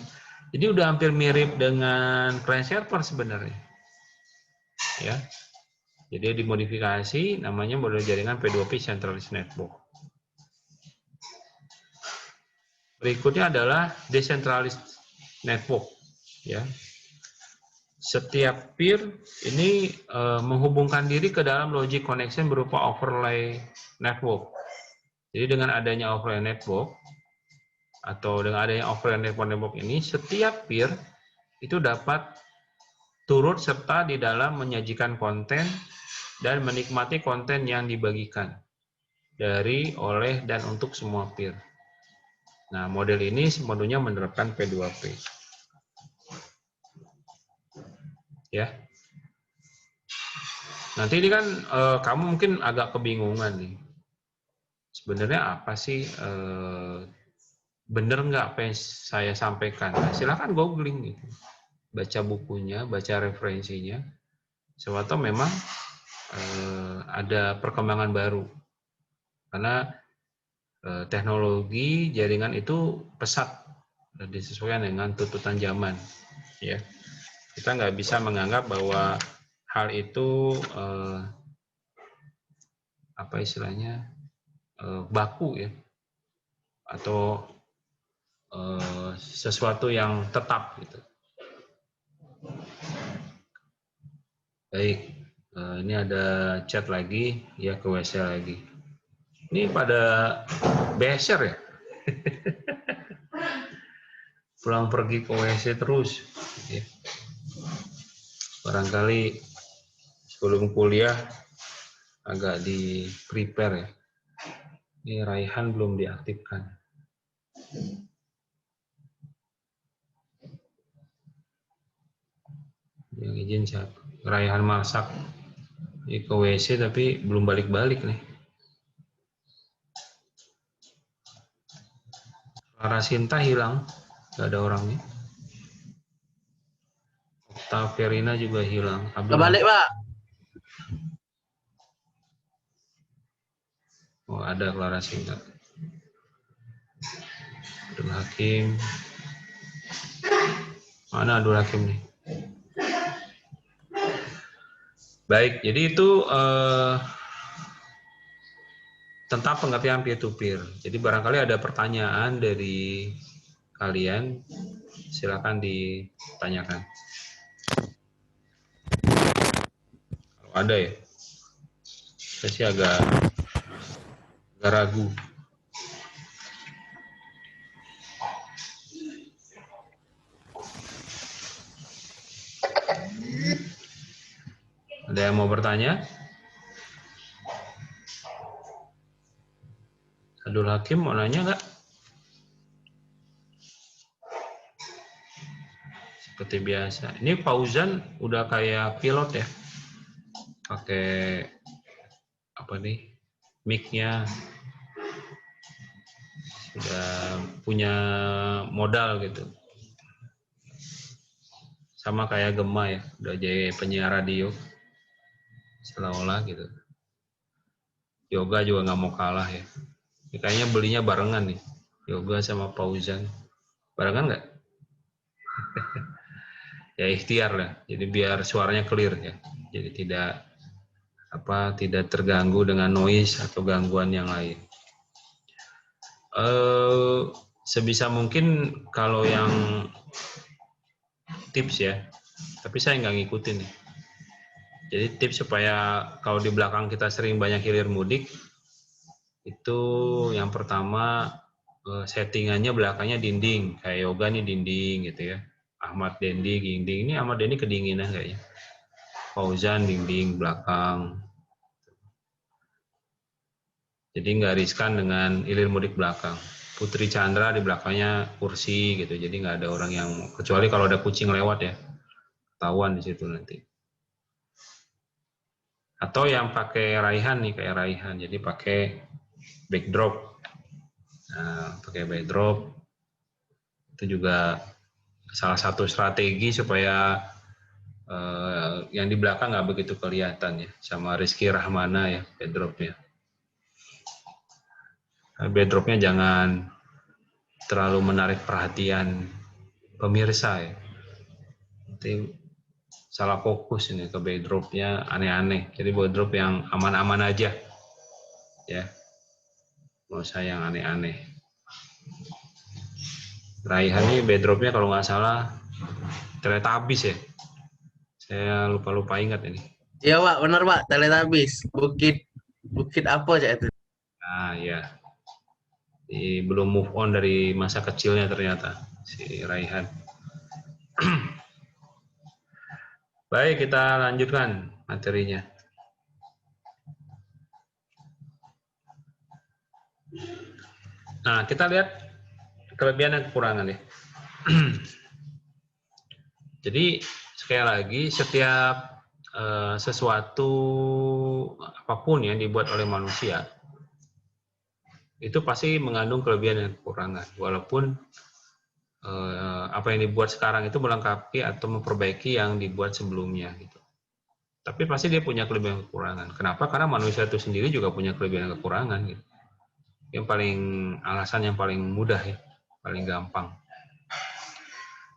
Jadi udah hampir mirip dengan client server sebenarnya. Ya. Jadi dimodifikasi namanya model jaringan P2P Centralized Network. Berikutnya adalah Decentralized Network. Ya. Setiap peer ini menghubungkan diri ke dalam logic connection berupa overlay network. Jadi dengan adanya overlay network atau dengan adanya overlay network ini, setiap peer itu dapat turut serta di dalam menyajikan konten dan menikmati konten yang dibagikan dari, oleh, dan untuk semua peer. Nah, model ini sepenuhnya menerapkan P2P. Ya. Nanti ini kan kamu mungkin agak kebingungan nih. Sebenarnya apa sih, bener nggak apa yang saya sampaikan? Nah, silakan googling gitu. Baca bukunya, baca referensinya. Siapa tahu memang ada perkembangan baru. Karena teknologi jaringan itu pesat dan disesuaikan dengan tuntutan zaman. Ya. Kita nggak bisa menganggap bahwa hal itu apa istilahnya baku ya, atau sesuatu yang tetap gitu. Baik, ini ada chat lagi, ya ke WC lagi. Ini pada beser ya. Pulang pergi ke WC terus. Ya. Barangkali sebelum kuliah agak di prepare ya. Ini Raihan belum diaktifkan. Yang izin siapa? Raihan masak. Ini ke WC tapi belum balik-balik nih. Clara Sinta hilang, nggak ada orangnya. Taverina juga hilang. Kebalik, Pak. Oh, ada Clara Sinta. Abdul Hakim. Mana Abdul Hakim nih? Baik, jadi itu tentang pengertian peer-to-peer. Jadi barangkali ada pertanyaan dari kalian, silakan ditanyakan. Kalau ada ya, saya sih agak ragu. Ada yang mau bertanya? Abdul Hakim mau nanya nggak? Seperti biasa. Ini Fauzan udah kayak pilot ya. Pakai apa nih? Mic-nya sudah punya modal gitu. Sama kayak Gema ya, udah jadi penyiar radio seolah-olah gitu. Yoga juga nggak mau kalah ya. Ini kayaknya belinya barengan nih, Yoga sama Fauzan. Barengan nggak? Ya ikhtiar lah. Jadi biar suaranya clear ya. Jadi tidak terganggu dengan noise atau gangguan yang lain. Sebisa mungkin kalau yang tips ya, tapi saya nggak ngikutin nih. Jadi tips supaya kalau di belakang kita sering banyak hilir mudik, itu yang pertama settingannya belakangnya dinding, kayak Yoga nih dinding gitu ya. Ahmad Dendi dinding, ini Ahmad Dendi kedinginan kayaknya. Fauzan dinding belakang. Jadi nggak riskan dengan hilir mudik belakang. Putri Chandra di belakangnya kursi gitu, jadi nggak ada orang yang, kecuali kalau ada kucing lewat ya, ketahuan di situ nanti. Atau yang pakai Raihan nih, kayak Raihan, jadi pakai backdrop. Nah, pakai backdrop itu juga salah satu strategi supaya yang di belakang nggak begitu kelihatan ya, sama Rizky Rahmana ya backdropnya. Backdropnya jangan terlalu menarik perhatian pemirsa ya. Nanti salah fokus ini ke backdropnya aneh-aneh. Jadi backdrop yang aman-aman aja ya. Nggak usah yang aneh-aneh. Raihan ini backdropnya kalau nggak salah Teletubbies ya. Saya lupa ingat ini. Iya Pak, benar Pak, Teletubbies. Bukit apa aja itu? Nah ya. Belum move on dari masa kecilnya ternyata si Raihan. Baik, kita lanjutkan materinya. Nah, kita lihat kelebihan dan kekurangan ya. Jadi sekali lagi setiap sesuatu apapun yang dibuat oleh manusia itu pasti mengandung kelebihan dan kekurangan, walaupun apa yang dibuat sekarang itu melengkapi atau memperbaiki yang dibuat sebelumnya gitu. Tapi pasti dia punya kelebihan dan kekurangan. Kenapa? Karena manusia itu sendiri juga punya kelebihan dan kekurangan gitu. Alasan yang paling mudah ya, paling gampang.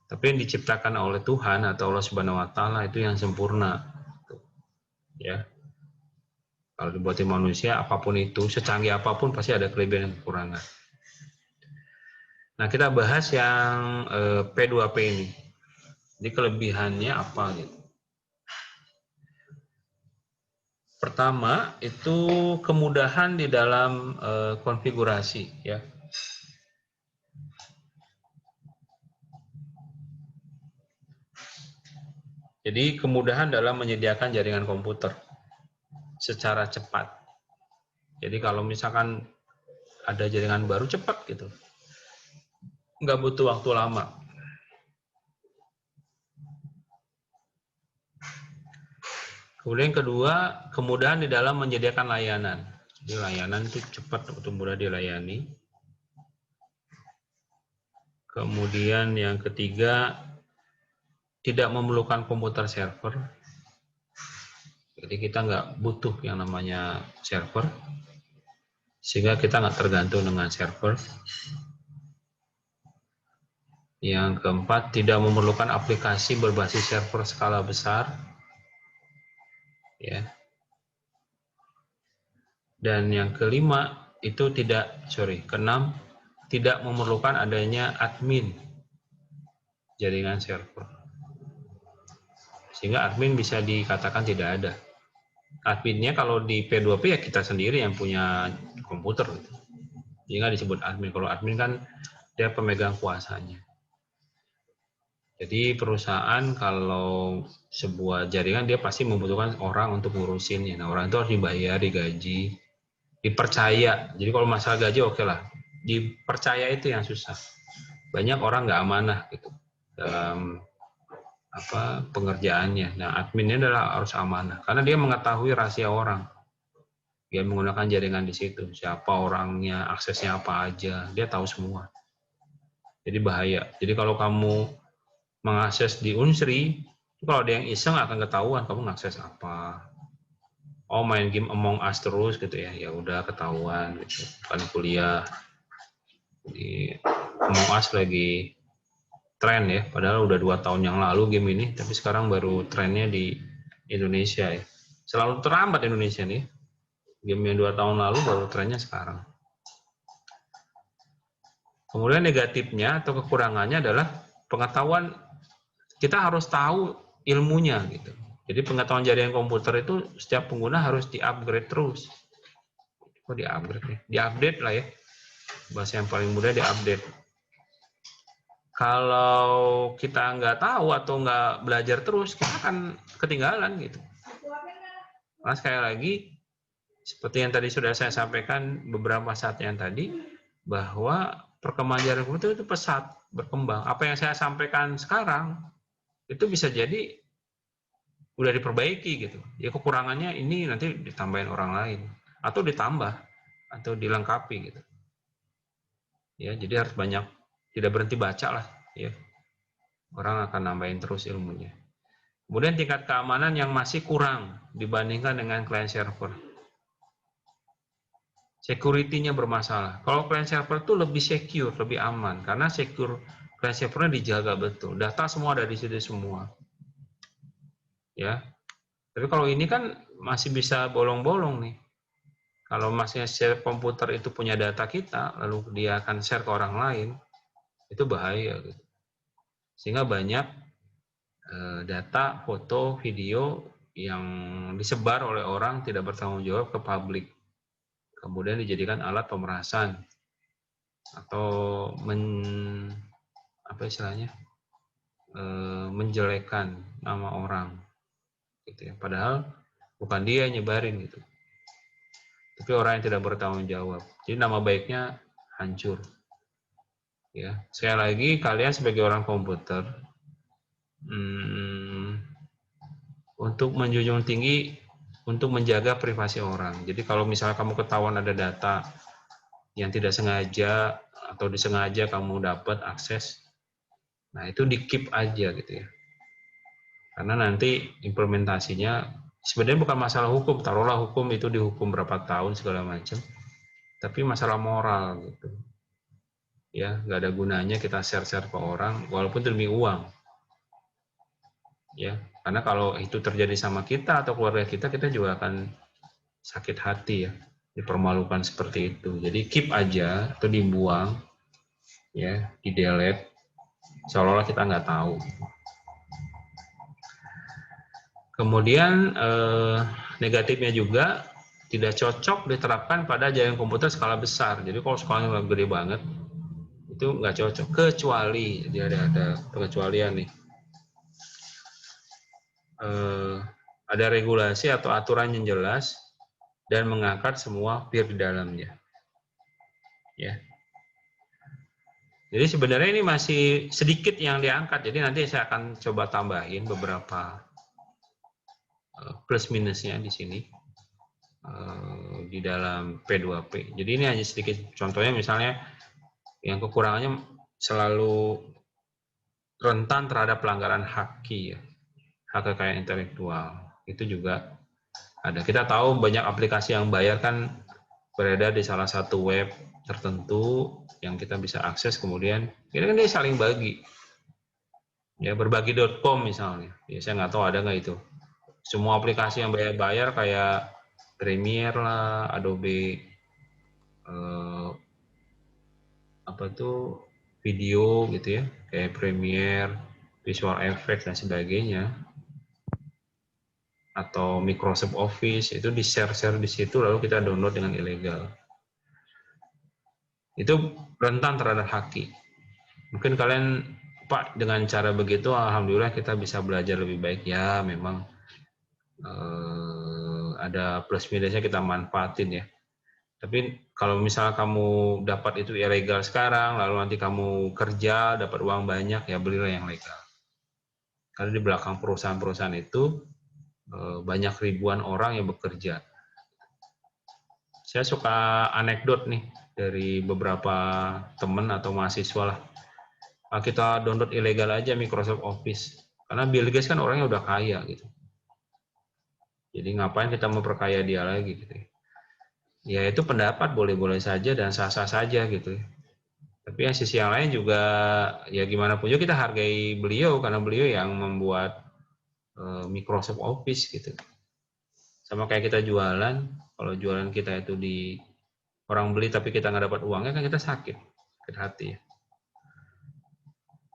Tapi yang diciptakan oleh Tuhan atau Allah Subhanahu wa taala itu yang sempurna. Ya. Kalau dibuatin manusia, apapun itu, secanggih apapun pasti ada kelebihan dan kekurangan. Nah, kita bahas yang P2P ini. Jadi kelebihannya apa gitu. Pertama, itu kemudahan di dalam konfigurasi ya. Jadi kemudahan dalam menyediakan jaringan komputer secara cepat. Jadi kalau misalkan ada jaringan baru cepat gitu, nggak butuh waktu lama. Kemudian yang kedua, kemudahan di dalam menyediakan layanan. Jadi layanan itu cepat untuk mudah dilayani. Kemudian yang ketiga, tidak memerlukan komputer server. Jadi kita nggak butuh yang namanya server, sehingga kita nggak tergantung dengan server. Yang keempat, tidak memerlukan aplikasi berbasis server skala besar. Ya. Dan yang kelima, keenam, tidak memerlukan adanya admin jaringan server. Sehingga admin bisa dikatakan tidak ada. Adminnya kalau di P2P ya kita sendiri yang punya komputer. Jadi nggak disebut admin. Kalau admin kan dia pemegang kuasanya. Jadi perusahaan kalau sebuah jaringan dia pasti membutuhkan orang untuk ngurusinnya. Nah, orang itu harus dibayar, digaji, dipercaya. Jadi kalau masalah gaji oke lah. Dipercaya itu yang susah. Banyak orang nggak amanah gitu dalam pengerjaannya. Nah, adminnya adalah harus amanah karena dia mengetahui rahasia orang. Dia menggunakan jaringan di situ. Siapa orangnya, aksesnya apa aja, dia tahu semua. Jadi bahaya. Jadi kalau kamu mengakses di Unsri, kalau ada yang iseng akan ketahuan kamu mengakses apa. Oh, main game Among Us terus gitu ya. Ya udah ketahuan gitu. Kan kuliah di Among Us lagi tren ya. Padahal udah 2 tahun yang lalu game ini, tapi sekarang baru trennya di Indonesia ya. Selalu terlambat Indonesia nih. Game yang 2 tahun lalu baru trennya sekarang. Kemudian negatifnya atau kekurangannya adalah pengetahuan, kita harus tahu ilmunya gitu. Jadi pengetahuan jaringan komputer itu setiap pengguna harus di-upgrade terus. Kok di-upgrade nih? Di-update lah ya. Bahasa yang paling mudah di-update. Kalau kita nggak tahu atau nggak belajar terus, kita akan ketinggalan gitu. Nah, sekali lagi, seperti yang tadi sudah saya sampaikan beberapa saat yang tadi, bahwa perkembangan jaringan komputer itu pesat berkembang. Apa yang saya sampaikan sekarang, itu bisa jadi udah diperbaiki gitu. Ya kekurangannya ini nanti ditambahin orang lain. Atau ditambah, atau dilengkapi gitu. Ya, jadi harus banyak, tidak berhenti baca lah. Ya. Orang akan nambahin terus ilmunya. Kemudian tingkat keamanan yang masih kurang dibandingkan dengan client server. Security-nya bermasalah. Kalau client server itu lebih secure, lebih aman. Karena secure client servernya dijaga betul. Data semua ada di situ semua. Ya. Tapi kalau ini kan masih bisa bolong-bolong nih. Kalau masih share komputer itu punya data kita, lalu dia akan share ke orang lain, itu bahaya. Gitu. Sehingga banyak data, foto, video yang disebar oleh orang tidak bertanggung jawab ke publik. Kemudian dijadikan alat pemerasan atau menjelekkan nama orang. Gitu ya. Padahal bukan dia yang nyebarin gitu. Tapi orang yang tidak bertanggung jawab. Jadi nama baiknya hancur. Ya, sekali lagi kalian sebagai orang komputer untuk menjunjung tinggi untuk menjaga privasi orang. Jadi kalau misalnya kamu ketahuan ada data yang tidak sengaja atau disengaja kamu dapat akses, nah itu di-keep aja gitu ya. Karena nanti implementasinya sebenarnya bukan masalah hukum, taruhlah hukum itu dihukum berapa tahun segala macam, tapi masalah moral gitu. Ya, nggak ada gunanya kita share-share ke orang walaupun demi uang. Ya, karena kalau itu terjadi sama kita atau keluarga kita juga akan sakit hati ya, dipermalukan seperti itu. Jadi keep aja atau dibuang, ya, di delete, seolah-olah kita nggak tahu. Kemudian negatifnya juga tidak cocok diterapkan pada jaringan komputer skala besar. Jadi kalau skalanya gede banget, itu nggak cocok. Kecuali, dia ada pengecualian nih. Ada regulasi atau aturan yang jelas dan mengangkat semua peer di dalamnya. Ya. Jadi sebenarnya ini masih sedikit yang diangkat. Jadi nanti saya akan coba tambahin beberapa plus minusnya di sini di dalam P2P. Jadi ini hanya sedikit contohnya, misalnya yang kekurangannya selalu rentan terhadap pelanggaran hak kekayaan intelektual. Itu juga ada. Kita tahu banyak aplikasi yang bayar kan beredar di salah satu web tertentu yang kita bisa akses, kemudian ini kan dia saling bagi. Ya, berbagi.com misalnya. Ya, saya nggak tahu ada nggak itu. Semua aplikasi yang bayar-bayar kayak Premiere lah, Adobe video gitu ya, kayak Premiere, Visual Effects dan sebagainya, atau Microsoft Office, itu di share di situ lalu kita download dengan ilegal. Itu rentan terhadap haki. Mungkin kalian, Pak, dengan cara begitu alhamdulillah kita bisa belajar lebih baik. Ya memang ada plus minusnya, kita manfaatin ya. Tapi kalau misalnya kamu dapat itu ilegal sekarang, lalu nanti kamu kerja dapat uang banyak, ya belilah yang legal. Karena di belakang perusahaan-perusahaan itu banyak ribuan orang yang bekerja. Saya suka anekdot nih dari beberapa teman atau mahasiswa lah. Kita download ilegal aja Microsoft Office. Karena Bill Gates kan orangnya udah kaya gitu. Jadi ngapain kita memperkaya dia lagi gitu. Ya itu pendapat boleh-boleh saja dan sah-sah saja gitu. Tapi yang sisi yang lain juga ya gimana pun juga kita hargai beliau karena beliau yang membuat Microsoft Office gitu. Sama kayak kita jualan, kalau jualan kita itu di orang beli tapi kita nggak dapat uangnya kan kita sakit hati ya.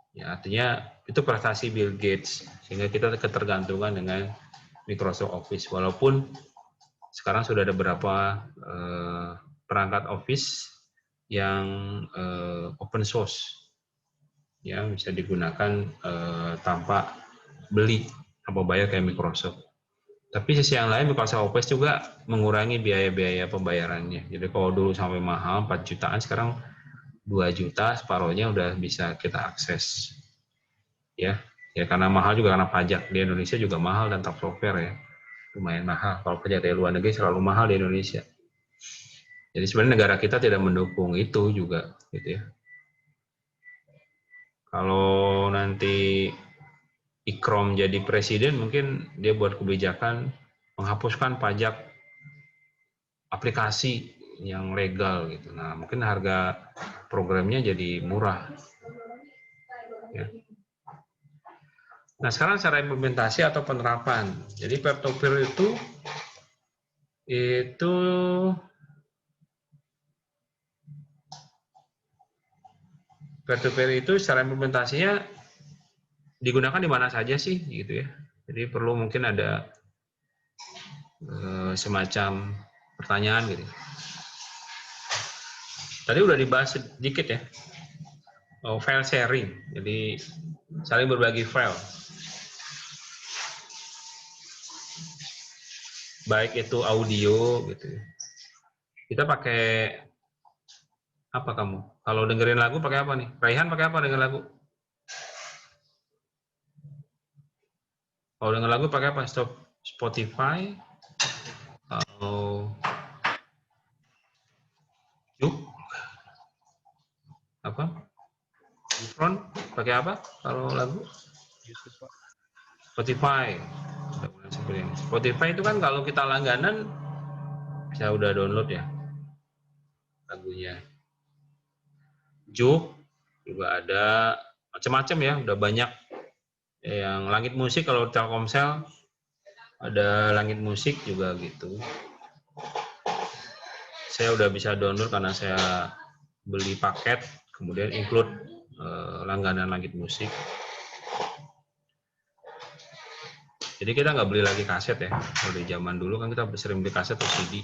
Ya, artinya itu prestasi Bill Gates sehingga kita ketergantungan dengan Microsoft Office walaupun sekarang sudah ada beberapa perangkat Office yang open source ya bisa digunakan tanpa beli tanpa bayar kayak Microsoft. Tapi sisi yang lain Microsoft Office juga mengurangi biaya-biaya pembayarannya. Jadi kalau dulu sampai mahal 4 jutaan sekarang 2 juta separuhnya udah bisa kita akses. Ya karena mahal juga karena pajak di Indonesia juga mahal dan top software ya. Lumayan mahal. Kalau pajak dari luar negeri selalu mahal di Indonesia. Jadi sebenarnya negara kita tidak mendukung itu juga gitu ya. Kalau nanti Ikrom jadi presiden mungkin dia buat kebijakan menghapuskan pajak aplikasi yang legal gitu. Nah, mungkin harga programnya jadi murah. Ya. Nah, sekarang cara implementasi atau penerapan. Jadi peer-to-peer itu peer-to-peer itu secara implementasinya digunakan di mana saja sih gitu ya. Jadi perlu mungkin ada semacam pertanyaan gitu. Tadi udah dibahas sedikit ya. File sharing. Jadi saling berbagi file. Baik itu audio gitu. Kita pakai apa kamu? Kalau dengerin lagu pakai apa nih? Raihan pakai apa dengerin lagu? Kalau dengerin lagu pakai apa? Spotify atau YouTube? Apa? Front pakai apa kalau lagu? Spotify. Spotify itu kan kalau kita langganan saya udah download ya lagunya. Juk juga ada macam-macam ya, udah banyak. Yang Langit Musik kalau Telkomsel ada Langit Musik juga gitu. Saya udah bisa download karena saya beli paket, kemudian include langganan Langit Musik. Jadi kita nggak beli lagi kaset ya. Kalau di zaman dulu kan kita sering beli kaset atau CD.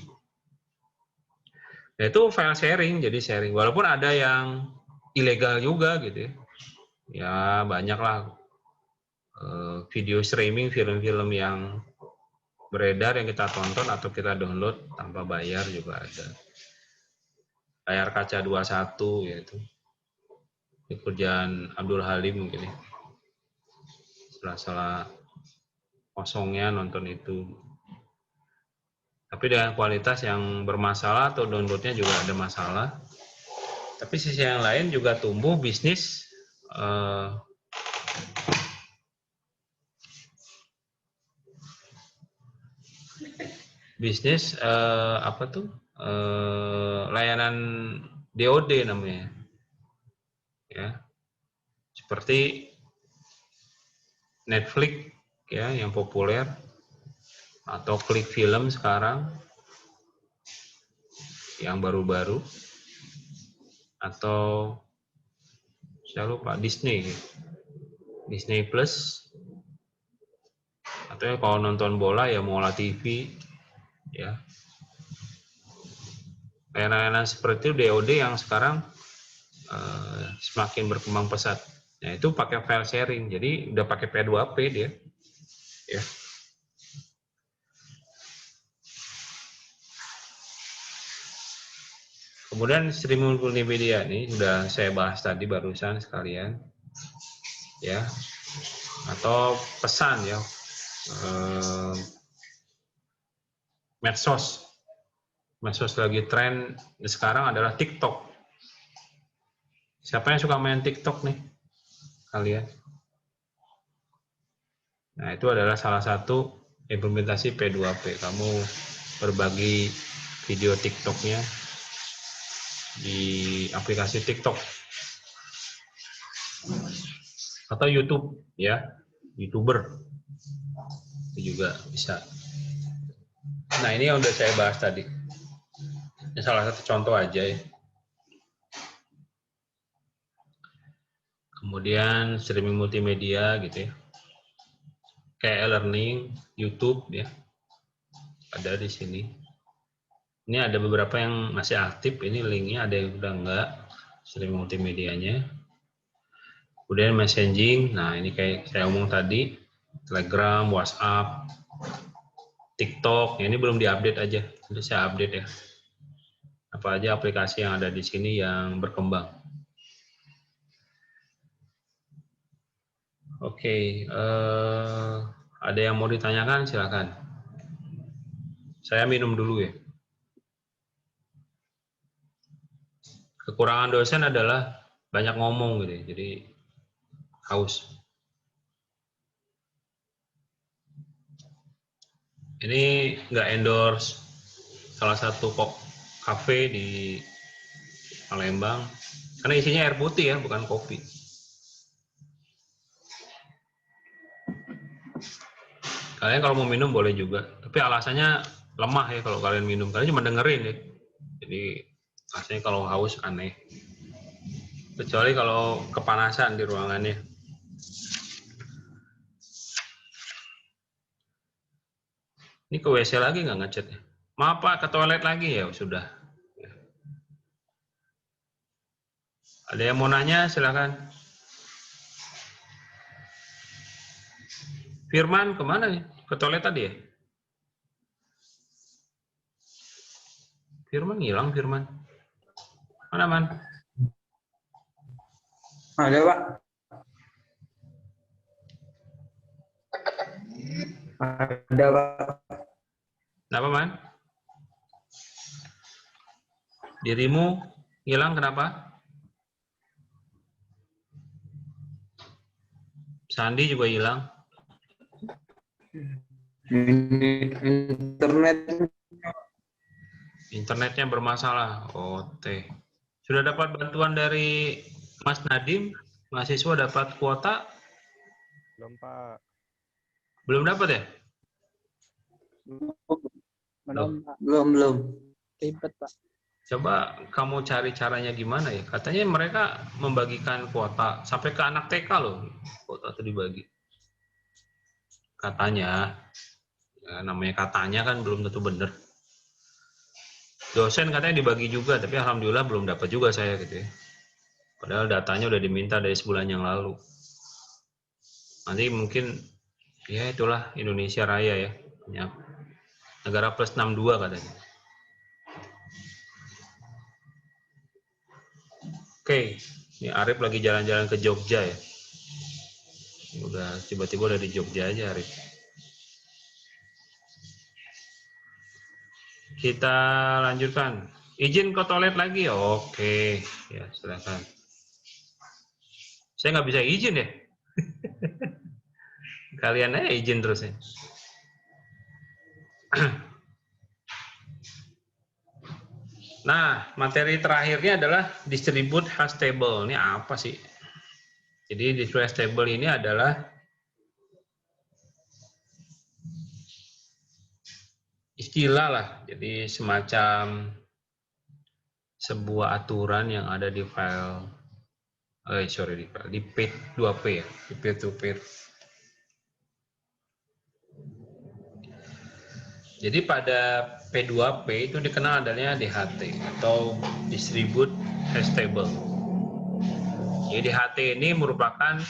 Nah, itu file sharing, jadi sharing. Walaupun ada yang ilegal juga gitu ya. Ya banyak lah video streaming, film-film yang beredar yang kita tonton atau kita download tanpa bayar juga ada. Layar kaca 21 yaitu. Ini kerjaan Abdul Halim mungkin ya. Salah kosongnya nonton itu. Tapi dengan kualitas yang bermasalah atau downloadnya juga ada masalah. Tapi sisi yang lain juga tumbuh bisnis layanan DOD namanya. Ya. Seperti Netflix ya yang populer atau Klik Film sekarang yang baru-baru atau saya lupa Disney Plus atau ya kalau nonton bola ya Mola TV ya layanan seperti itu DOD yang sekarang semakin berkembang pesat. Nah itu pakai file sharing jadi udah pakai P2P dia ya. Kemudian streaming multimedia ini sudah saya bahas tadi barusan sekalian ya atau pesan ya medsos medsos lagi tren sekarang adalah TikTok. Siapa yang suka main TikTok nih? Kalian? Nah, itu adalah salah satu implementasi P2P. Kamu berbagi video TikToknya di aplikasi TikTok atau YouTube ya, YouTuber itu juga bisa. Nah, ini yang udah saya bahas tadi. Ini salah satu contoh aja ya. Kemudian streaming multimedia gitu ya. Kayak e-learning, YouTube ya. Ada di sini. Ini ada beberapa yang masih aktif, ini linknya, ada yang udah enggak, streaming multimedianya. Kemudian messaging, nah ini kayak saya omong tadi, Telegram, WhatsApp, TikTok, ini belum diupdate aja, nanti saya update ya. Apa aja aplikasi yang ada di sini yang berkembang. Oke, ada yang mau ditanyakan silakan. Saya minum dulu ya. Kekurangan dosen adalah banyak ngomong gitu ya, jadi haus. Ini nggak endorse salah satu kafe di Palembang, karena isinya air putih ya, bukan kopi. Kalian kalau mau minum boleh juga, tapi alasannya lemah ya kalau kalian minum. Kalian cuma dengerin ya, jadi rasanya kalau haus aneh. Kecuali kalau kepanasan di ruangannya. Ini ke WC lagi nggak ngechat ya? Maaf Pak, ke toilet lagi ya? Sudah. Ada yang mau nanya? Silakan. Firman kemana nih? Ke toilet tadi ya? Firman hilang, Firman. Mana, Man? Ada, Pak. Ada, Pak. Kenapa, Man? Dirimu hilang kenapa? Sandi juga hilang. Internetnya bermasalah. OT. Sudah dapat bantuan dari Mas Nadim? Mahasiswa dapat kuota? Belum, Pak. Belum dapat ya? Belum. Ribet, Pak. Coba kamu cari caranya gimana ya? Katanya mereka membagikan kuota sampai ke anak TK loh. Kuota itu dibagi. Katanya, ya, namanya katanya kan belum tentu benar. Dosen katanya dibagi juga, tapi alhamdulillah belum dapat juga saya gitu ya. Padahal datanya udah diminta dari sebulan yang lalu. Nanti mungkin ya itulah Indonesia Raya ya. Negara plus 62 katanya. Oke, ini Arif lagi jalan-jalan ke Jogja ya. Udah tiba-tiba udah di Jogja aja Arif. Kita lanjutkan. Izin ke toilet lagi? Oke, ya silakan. Saya nggak bisa izin ya. Kalian aja izin terus ya. Nah, materi terakhirnya adalah distribute hash table. Ini apa sih? Jadi distribute hash table ini adalah istilah lah. Jadi semacam sebuah aturan yang ada di file, di P2P ya, di peer-to-peer. Jadi pada P2P itu dikenal adanya DHT atau Distribute Hash Table. Jadi DHT ini merupakan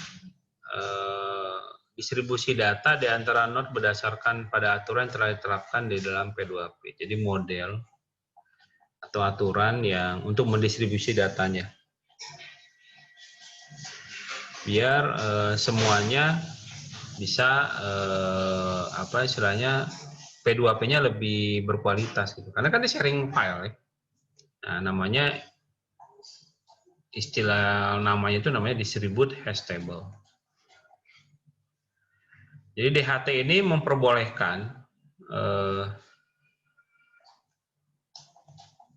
distribusi data di antara node berdasarkan pada aturan yang telah diterapkan di dalam P2P. Jadi model atau aturan yang untuk mendistribusi datanya. Biar semuanya bisa P2P-nya lebih berkualitas gitu. Karena kan dia sharing file ya. Nah, namanya itu namanya distribute hash table. Jadi DHT ini memperbolehkan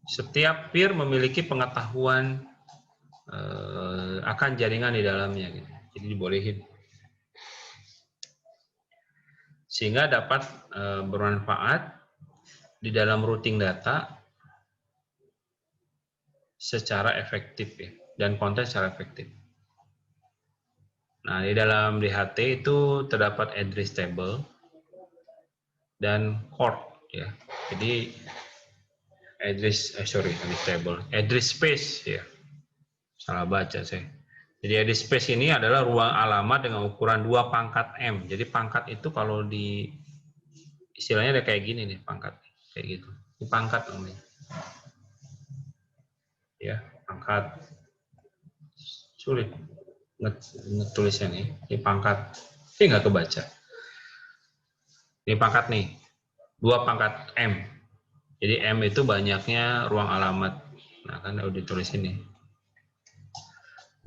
setiap peer memiliki pengetahuan akan jaringan di dalamnya gitu. Jadi dibolehin. Sehingga dapat bermanfaat di dalam routing data secara efektif ya, dan konten secara efektif. Nah, di dalam DHT itu terdapat address table dan port ya. Jadi address space ya. Salah baca saya. Jadi address space ini adalah ruang alamat dengan ukuran 2 pangkat M. Jadi pangkat itu kalau di istilahnya ada kayak gini nih, pangkat kayak gitu. Ini pangkat namanya. Ya, pangkat sulit ngetulisnya nih. Ini pangkat. Ini nggak kebaca. Ini pangkat nih. 2 pangkat M. Jadi M itu banyaknya ruang alamat. Nah, kan udah ditulis ini.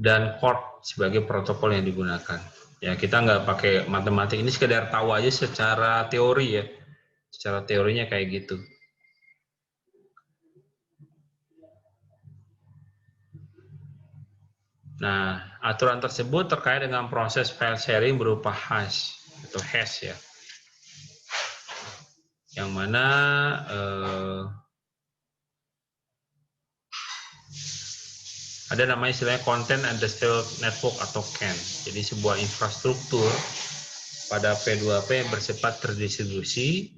Dan port sebagai protokol yang digunakan. Ya, kita nggak pakai matematik, ini sekedar tahu aja secara teori ya. Secara teorinya kayak gitu. Nah, aturan tersebut terkait dengan proses file sharing berupa hash atau hash ya. Yang mana ada namanya istilahnya Content Adversarial Network atau CAN. Jadi sebuah infrastruktur pada P2P yang bersifat terdistribusi,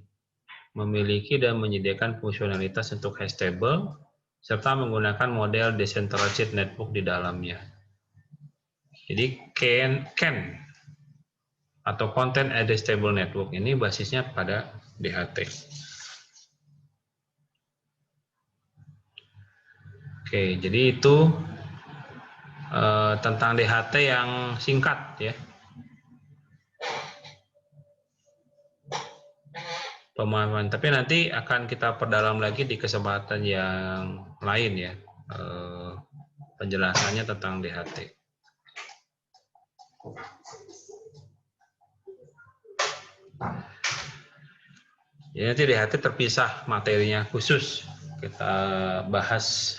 memiliki dan menyediakan fungsionalitas untuk hash table, serta menggunakan model decentralized network di dalamnya. Jadi CAN atau Content Adversarial Network ini basisnya pada DHT. Oke, jadi itu tentang DHT yang singkat ya. Pemahaman, tapi nanti akan kita perdalam lagi di kesempatan yang lain ya, penjelasannya tentang DHT. Ya, nanti DHT terpisah materinya khusus, kita bahas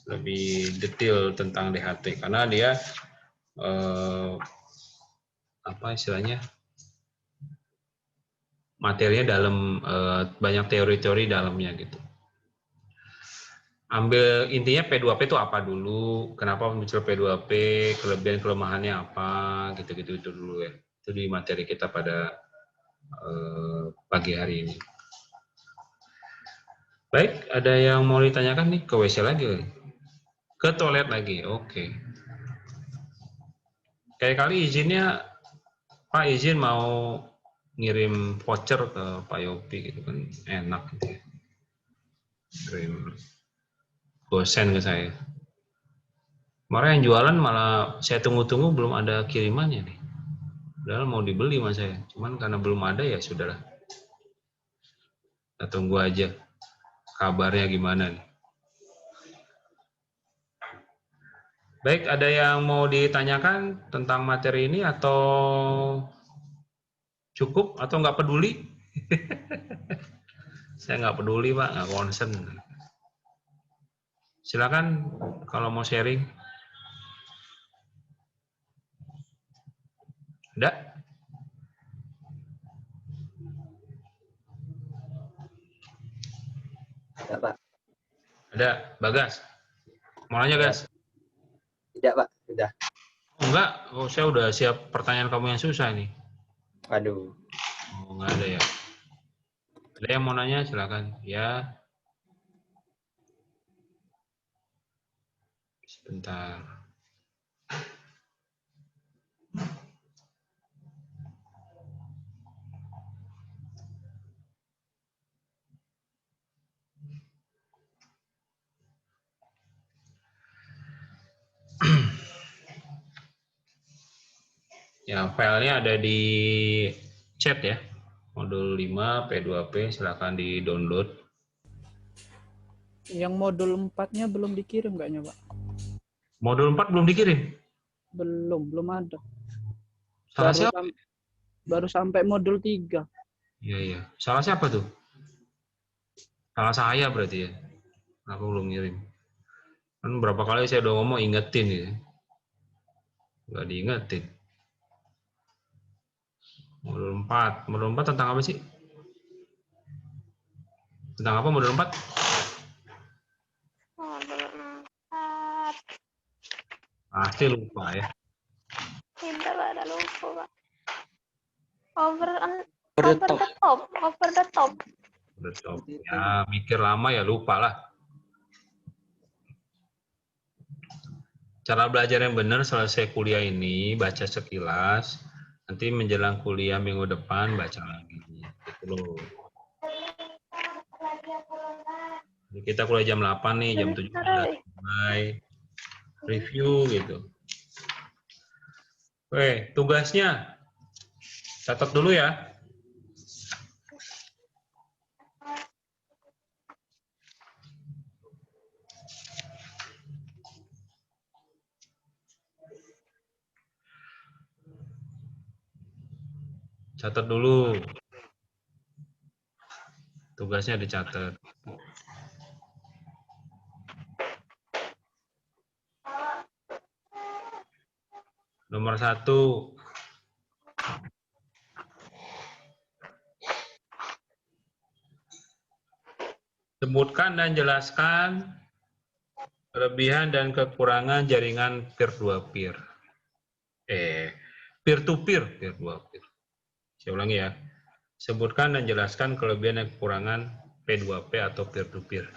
lebih detail tentang DHT karena dia apa istilahnya, materinya dalam, banyak teori-teori dalamnya gitu. Ambil intinya P2P itu apa dulu, kenapa muncul P2P, kelebihan kelemahannya apa, gitu-gitu itu dulu ya. Itu di materi kita pada pagi hari ini. Baik, ada yang mau ditanyakan nih? Ke WC lagi? Ke toilet lagi, oke. Kali izinnya, Pak izin mau ngirim voucher ke Pak Yopi gitu kan, enak gitu ya. Kirim gosen ke saya. Kemarin yang jualan malah saya tunggu-tunggu belum ada kirimannya nih. Padahal mau dibeli mas saya, cuman karena belum ada ya sudahlah. Kita tunggu aja kabarnya gimana nih. Baik, ada yang mau ditanyakan tentang materi ini atau cukup atau nggak peduli? Saya nggak peduli Pak, nggak concern. Silakan kalau mau sharing. Ada? Tidak, Pak. Ada, Bagas. Mau nanya, Gas? Tidak, Pak. Sudah. Oh, enggak, oh, saya udah siap pertanyaan kamu yang susah nih. Aduh. Oh, enggak ada ya. Ada yang mau nanya, silakan. Ya. Sebentar. Ya, filenya ada di chat ya. Modul 5 P2P silakan di-download. Yang modul 4-nya belum dikirim kayaknya, Pak. Modul 4 belum dikirim. Belum ada. Salah siapa? Baru sampai modul 3. Iya. Salah siapa tuh? Salah saya berarti ya. Aku belum ngirim. Kan berapa kali saya udah ngomong ingetin gitu. Nggak diingetin. Modul 4. Modul 4 tentang apa sih? Tentang apa modul 4? Modul 4. Pasti lupa ya. Tidak, Pak. Ada lupa, Pak. Over the the top. Udah stop. Ya, mikir lama ya lupa lah. Cara belajar yang benar selesai kuliah ini, baca sekilas. Nanti menjelang kuliah minggu depan, baca lagi. Gitu loh. Jadi kita kuliah jam 8 nih, jam 7 mulai review gitu. Oke, tugasnya. Catat dulu ya. Catat dulu. Tugasnya dicatat. Nomor 1. Sebutkan dan jelaskan kelebihan dan kekurangan jaringan peer-to-peer. Peer-to-peer, peer-to-peer. Saya ulangi ya. Sebutkan dan jelaskan kelebihan dan kekurangan P2P atau peer-to-peer.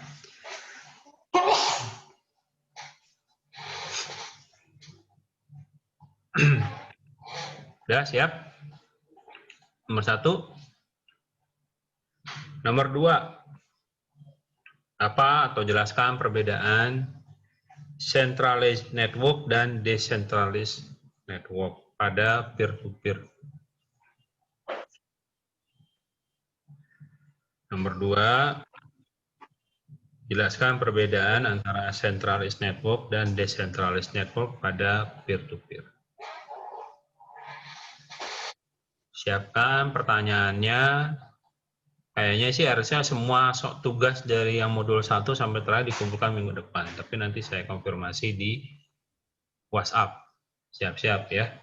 Udah siap? Nomor 1. Nomor 2. Apa atau jelaskan perbedaan centralized network dan decentralized network pada peer-to-peer. Nomor 2, jelaskan perbedaan antara centralized network dan decentralized network pada peer-to-peer. Siapkan pertanyaannya. Kayaknya sih harusnya semua tugas dari yang modul 1 sampai terakhir dikumpulkan minggu depan. Tapi nanti saya konfirmasi di WhatsApp. Siap-siap ya.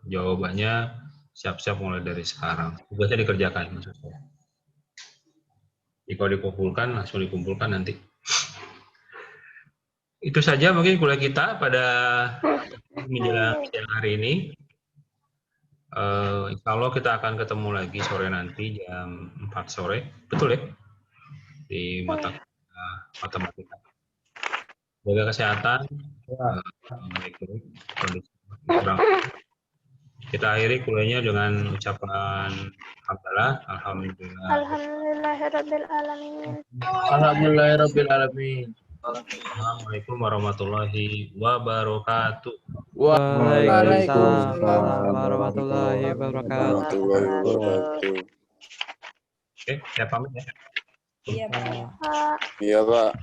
Jawabannya siap-siap mulai dari sekarang. Tugasnya dikerjakan maksud saya. Jika dikumpulkan, langsung dikumpulkan nanti. Itu saja mungkin kuliah kita pada menjelang siang hari ini. Insya Allah kita akan ketemu lagi sore nanti jam 4 sore. Betul ya? Di matematika. Jaga kesehatan. Baik-baik. Kondisi kurang. Kita akhiri kuliahnya dengan ucapan hamdalah. Alhamdulillah. Alhamdulillahirabbil alamin. Alhamdulillahirrahmanirrahim. Assalamualaikum warahmatullahi wabarakatuh. Waalaikumsalam warahmatullahi wabarakatuh. Oke, saya pamit ya. Iya, Pak. Iya, Pak.